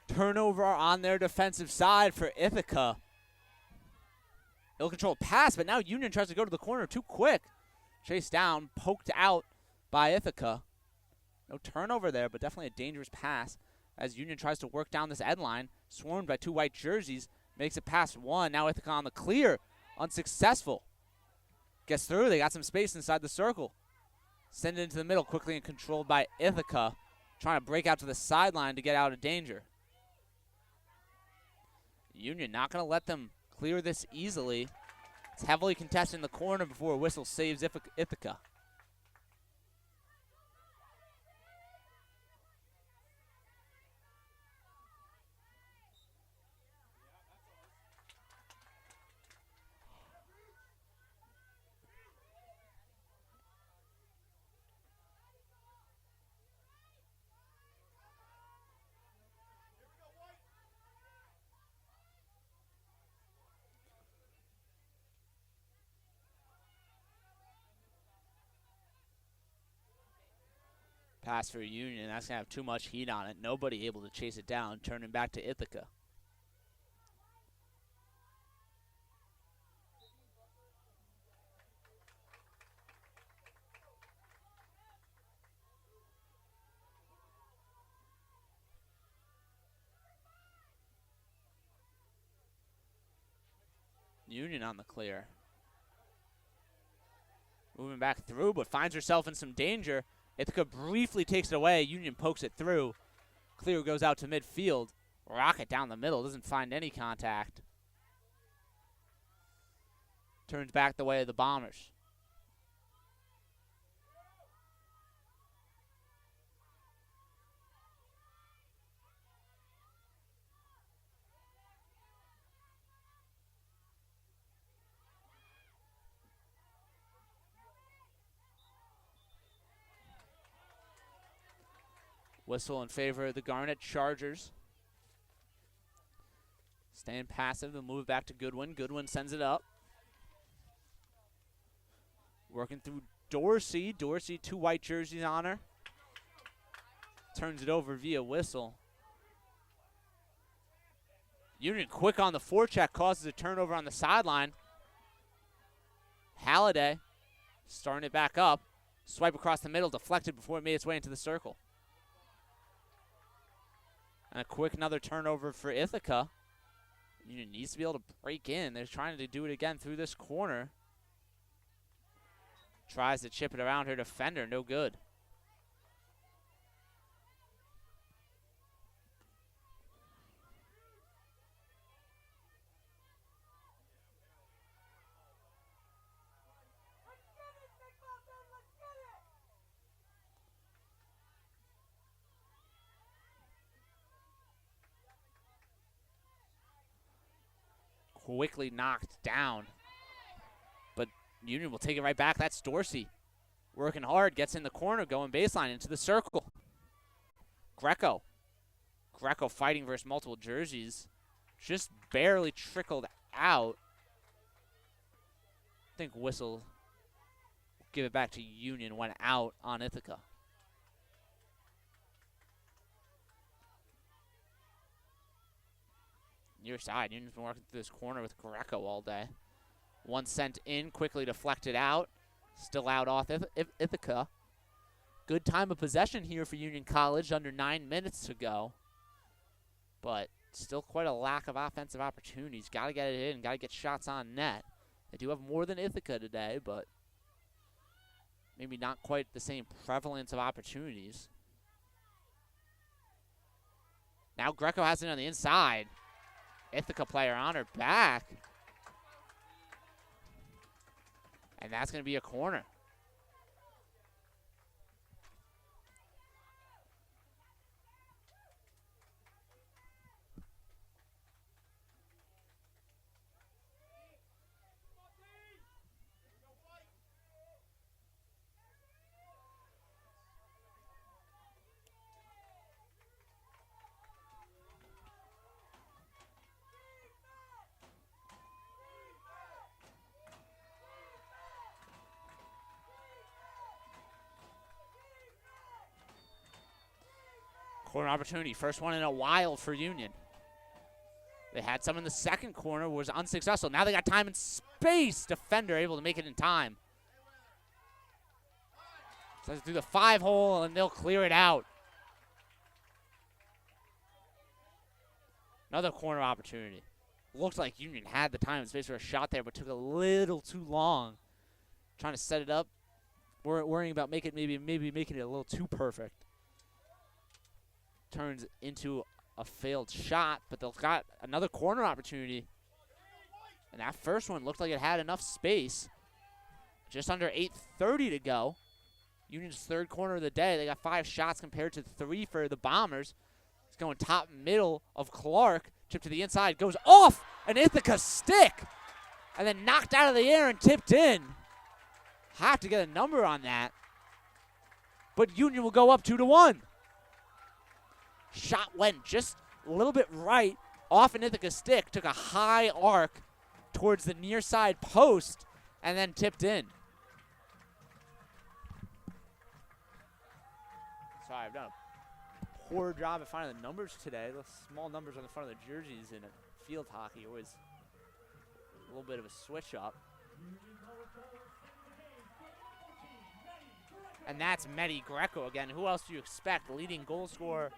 Turnover on their defensive side for Ithaca. Ill-controlled pass, but now Union tries to go to the corner too quick. Chased down, poked out by Ithaca. No turnover there, but definitely a dangerous pass as Union tries to work down this end line. Swarmed by 2 white jerseys. Makes it past one. Now Ithaca on the clear. Unsuccessful. Gets through. They got some space inside the circle. Send it into the middle quickly and controlled by Ithaca. Trying to break out to the sideline to get out of danger. Union not going to let them clear this easily. It's heavily contested in the corner before a whistle saves Ithaca. Pass for Union. That's going to have too much heat on it. Nobody able to chase it down. Turning back to Ithaca. Union on the clear. Moving back through, but finds herself in some danger. Ithaca briefly takes it away. Union pokes it through. Clear goes out to midfield. Rocket down the middle. Doesn't find any contact. Turns back the way of the Bombers. Whistle in favor of the Garnet Chargers. Staying passive, they'll move it back to Goodwin. Goodwin sends it up. Working through Dorsey. Dorsey, 2 white jerseys on her. Turns it over via whistle. Union quick on the forecheck, causes a turnover on the sideline. Halliday starting it back up. Swipe across the middle, deflected before it made its way into the circle. And a quick another turnover for Ithaca. Union needs to be able to break in. They're trying to do it again through this corner. Tries to chip it around her defender. No good. Quickly knocked down. But Union will take it right back. That's Dorsey. Working hard, gets in the corner, going baseline into the circle. Greco. Greco fighting versus multiple jerseys. Just barely trickled out. I think whistle. Give it back to Union. Went out on Ithaca. Near side. Union's been working through this corner with Greco all day. One sent in, quickly deflected out. Still out off Ithaca. Good time of possession here for Union College. Under 9 minutes to go. but still quite a lack of offensive opportunities. Got to get it in, got to get shots on net. They do have more than Ithaca today, but maybe not quite the same prevalence of opportunities. Now Greco has it on the inside. Ithaca player on her back. And that's going to be a corner. Corner opportunity, first one in a while for Union. They had some in the second corner, was unsuccessful. Now they got time and space. Defender able to make it in time. So through the 5-hole, and they'll clear it out. Another corner opportunity. Looked like Union had the time and space for a shot there, but took a little too long. Trying to set it up, worrying about maybe making it a little too perfect. Turns into a failed shot, but they've got another corner opportunity. And that first one looked like it had enough space. Just under 8:30 to go. Union's third corner of the day. They got 5 shots compared to 3 for the Bombers. It's going top middle of Clark. Chip to the inside, goes off an Ithaca stick. And then knocked out of the air and tipped in. Have to get a number on that. But Union will go up 2-1. Shot went just a little bit right off an Ithaca stick, took a high arc towards the near side post, and then tipped in. Sorry, I've done a poor job of finding the numbers today. The small numbers on the front of the jerseys in field hockey always a little bit of a switch up. And that's Medi Greco again. Who else do you expect? Leading goal scorer,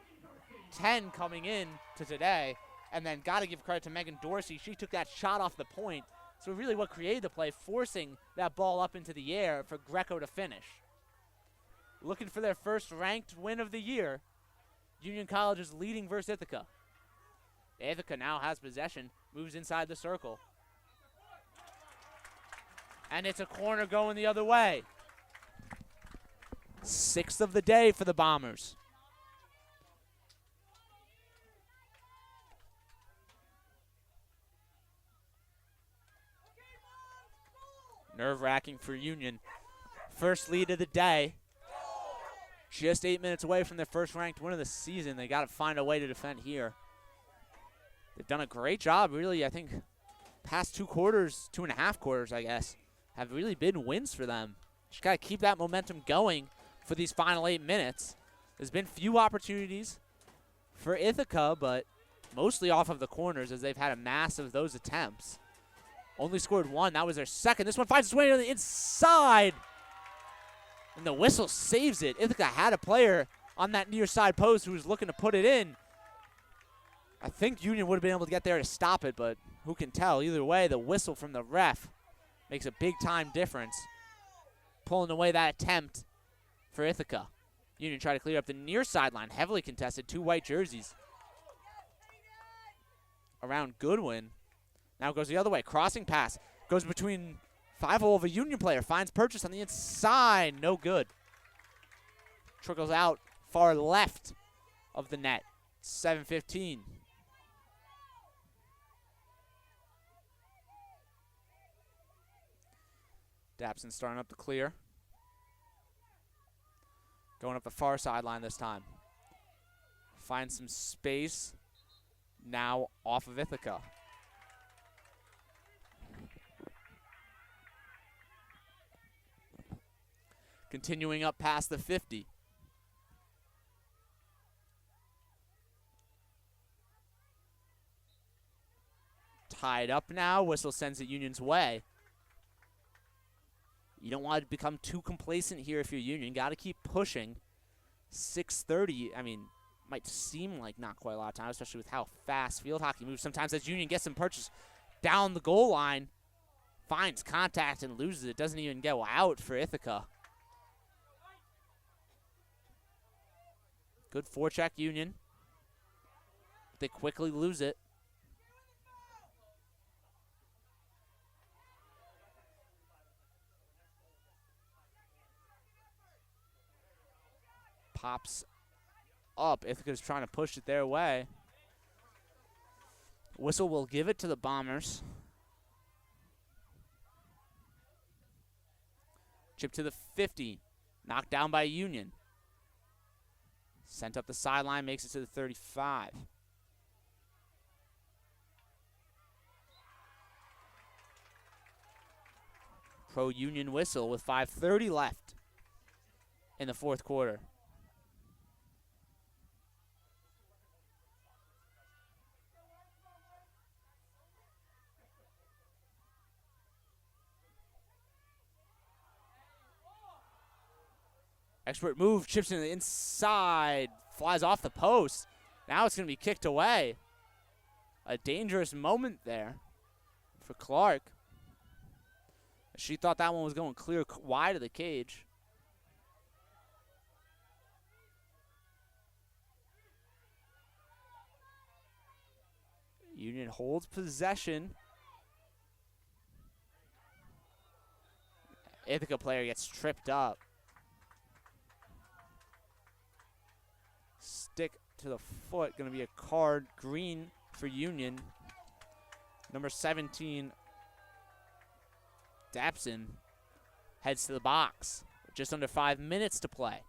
10 coming in to today. And then got to give credit to Megan Dorsey. She took that shot off the point. So really what created the play, forcing that ball up into the air for Greco to finish. Looking for their first ranked win of the year. Union College is leading versus Ithaca. Ithaca now has possession, moves inside the circle. And it's a corner going the other way. 6th of the day for the Bombers. Nerve-wracking for Union. First lead of the day. Just 8 minutes away from their first ranked win of the season. They got to find a way to defend here. They've done a great job, really. I think past 2 quarters, 2.5 quarters, I guess, have really been wins for them. Just got to keep that momentum going for these final 8 minutes. There's been few opportunities for Ithaca, but mostly off of the corners as they've had a mass of those attempts. Only scored 1. That was their second. This one finds its way to the inside. And the whistle saves it. Ithaca had a player on that near side post who was looking to put it in. I think Union would have been able to get there to stop it, but who can tell? Either way, the whistle from the ref makes a big-time difference, pulling away that attempt for Ithaca. Union try to clear up the near sideline. Heavily contested. 2 white jerseys around Goodwin. Now goes the other way. Crossing pass. Goes between 5-hole of a Union player. Finds Purchase on the inside. No good. Trickles out far left of the net. 7:15. Dapson starting up the clear. Going up the far sideline this time. Finds some space. Now off of Ithaca. Continuing up past the 50. Tied up now. Whistle sends it Union's way. You don't want to become too complacent here if you're Union. Got to keep pushing. 6:30. I mean, might seem like not quite a lot of time, especially with how fast field hockey moves. Sometimes as Union gets some purchase down the goal line, finds contact and loses it. Doesn't even go out for Ithaca. Good forecheck, Union. They quickly lose it. Pops up. Ithaca's trying to push it their way. Whistle will give it to the Bombers. Chip to the 50. Knocked down by Union. Sent up the sideline, makes it to the 35. Pro-Union whistle with 5:30 left in the fourth quarter. Expert move, chips in the inside, flies off the post. Now it's going to be kicked away. A dangerous moment there for Clark. She thought that one was going clear wide of the cage. Union holds possession. Ithaca player gets tripped up. Stick to the foot, going to be a card, green for Union. Number 17, Dapson, heads to the box. Just under 5 minutes to play.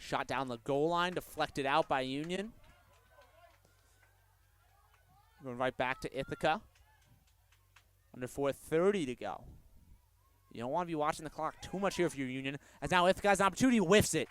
Shot down the goal line, deflected out by Union. Going right back to Ithaca. Under 4:30 to go. You don't want to be watching the clock too much here if you're Union, as now Ithaca has an opportunity, whiffs it.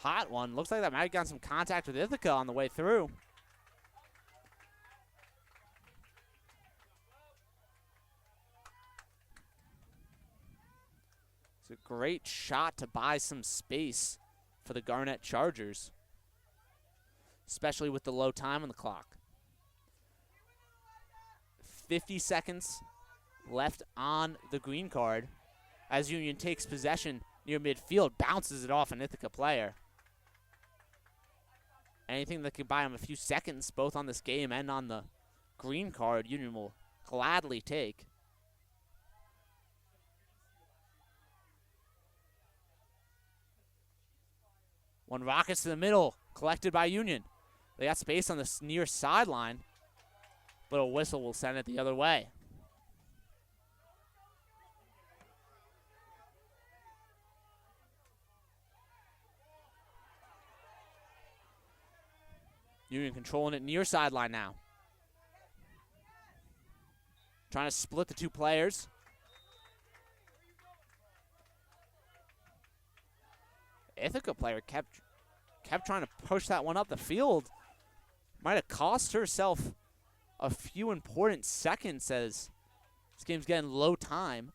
Hot one. Looks like that might have gotten some contact with Ithaca on the way through. It's a great shot to buy some space for the Garnett Chargers, especially with the low time on the clock. 50 seconds left on the green card as Union takes possession near midfield, bounces it off an Ithaca player. Anything that could buy them a few seconds, both on this game and on the green card, Union will gladly take. One rockets to the middle, collected by Union. They got space on the near sideline, but a whistle will send it the other way. Union controlling it near sideline now. Trying to split the two players. Ithaca player kept trying to push that one up the field. Might have cost herself a few important seconds as this game's getting low time.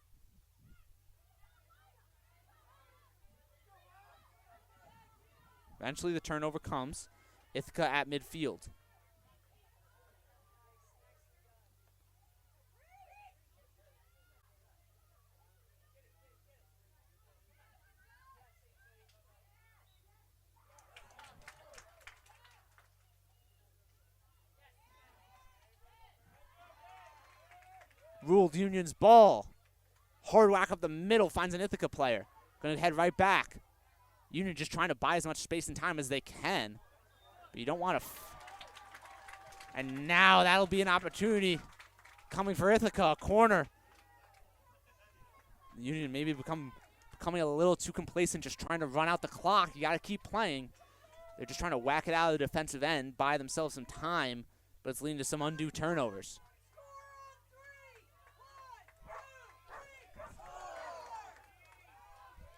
Eventually the turnover comes. Ithaca at midfield. Ruled Union's ball. Hard whack up the middle, finds an Ithaca player. Gonna head right back. Union just trying to buy as much space and time as they can. But you don't want to. And now that'll be an opportunity coming for Ithaca, a corner. Union maybe become becoming a little too complacent, just trying to run out the clock. You got to keep playing. They're just trying to whack it out of the defensive end, buy themselves some time, but it's leading to some undue turnovers.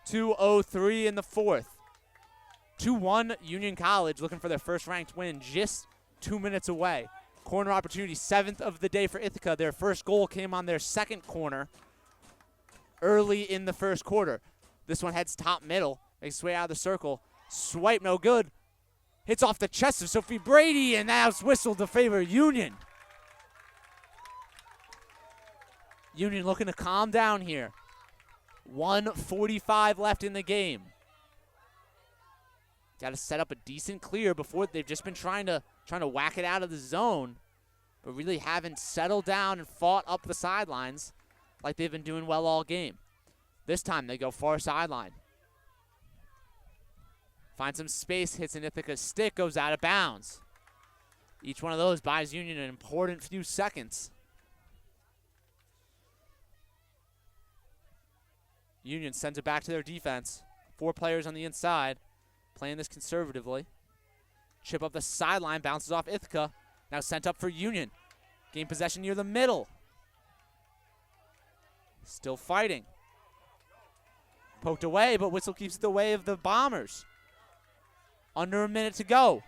.203 in the fourth. 2-1 Union College looking for their first ranked win, just 2 minutes away. Corner opportunity, 7th of the day for Ithaca. Their first goal came on their second corner early in the first quarter. This one heads top middle, makes its way out of the circle. Swipe no good. Hits off the chest of Sophie Brady, and now it's whistled to favor Union. Union looking to calm down here. 1:45 left in the game. Got to set up a decent clear before. They've just been trying to whack it out of the zone, but really haven't settled down and fought up the sidelines like they've been doing well all game. This time they go far sideline. Find some space, hits an Ithaca stick, goes out of bounds. Each one of those buys Union an important few seconds. Union sends it back to their defense. 4 players on the inside, playing this conservatively. Chip up the sideline, bounces off Ithaca. Now sent up for Union. Gain possession near the middle. Still fighting. Poked away, but whistle keeps it away of the Bombers. Under a minute to go.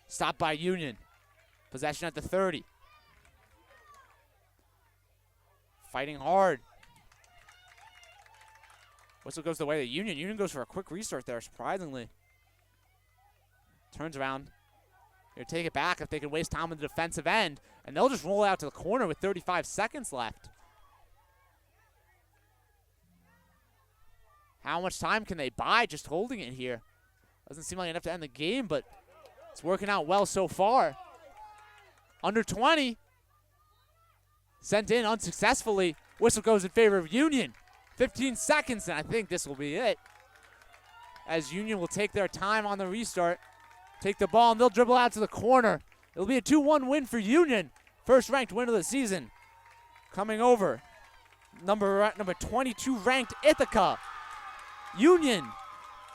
Stopped by Union. Possession at the 30. Fighting hard. Whistle goes the way of Union. Union goes for a quick restart there, surprisingly. Turns around. Here, take it back if they can waste time on the defensive end. And they'll just roll out to the corner with 35 seconds left. How much time can they buy just holding it here? Doesn't seem like enough to end the game, but it's working out well so far. Under 20. Sent in unsuccessfully. Whistle goes in favor of Union. 15 seconds, and I think this will be it. As Union will take their time on the restart. Take the ball, and they'll dribble out to the corner. It'll be a 2-1 win for Union. First ranked win of the season. Coming over. Number 22 ranked Ithaca. Union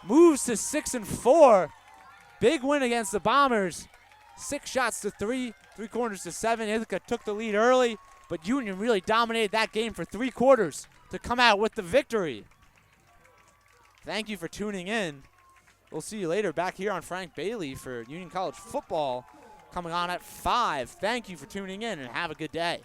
moves to 6-4. Big win against the Bombers. 6 shots to 3, 3 corners to 7. Ithaca took the lead early, but Union really dominated that game for 3 quarters to come out with the victory. Thank you for tuning in. We'll see you later back here on Frank Bailey for Union College football coming on at 5. Thank you for tuning in and have a good day.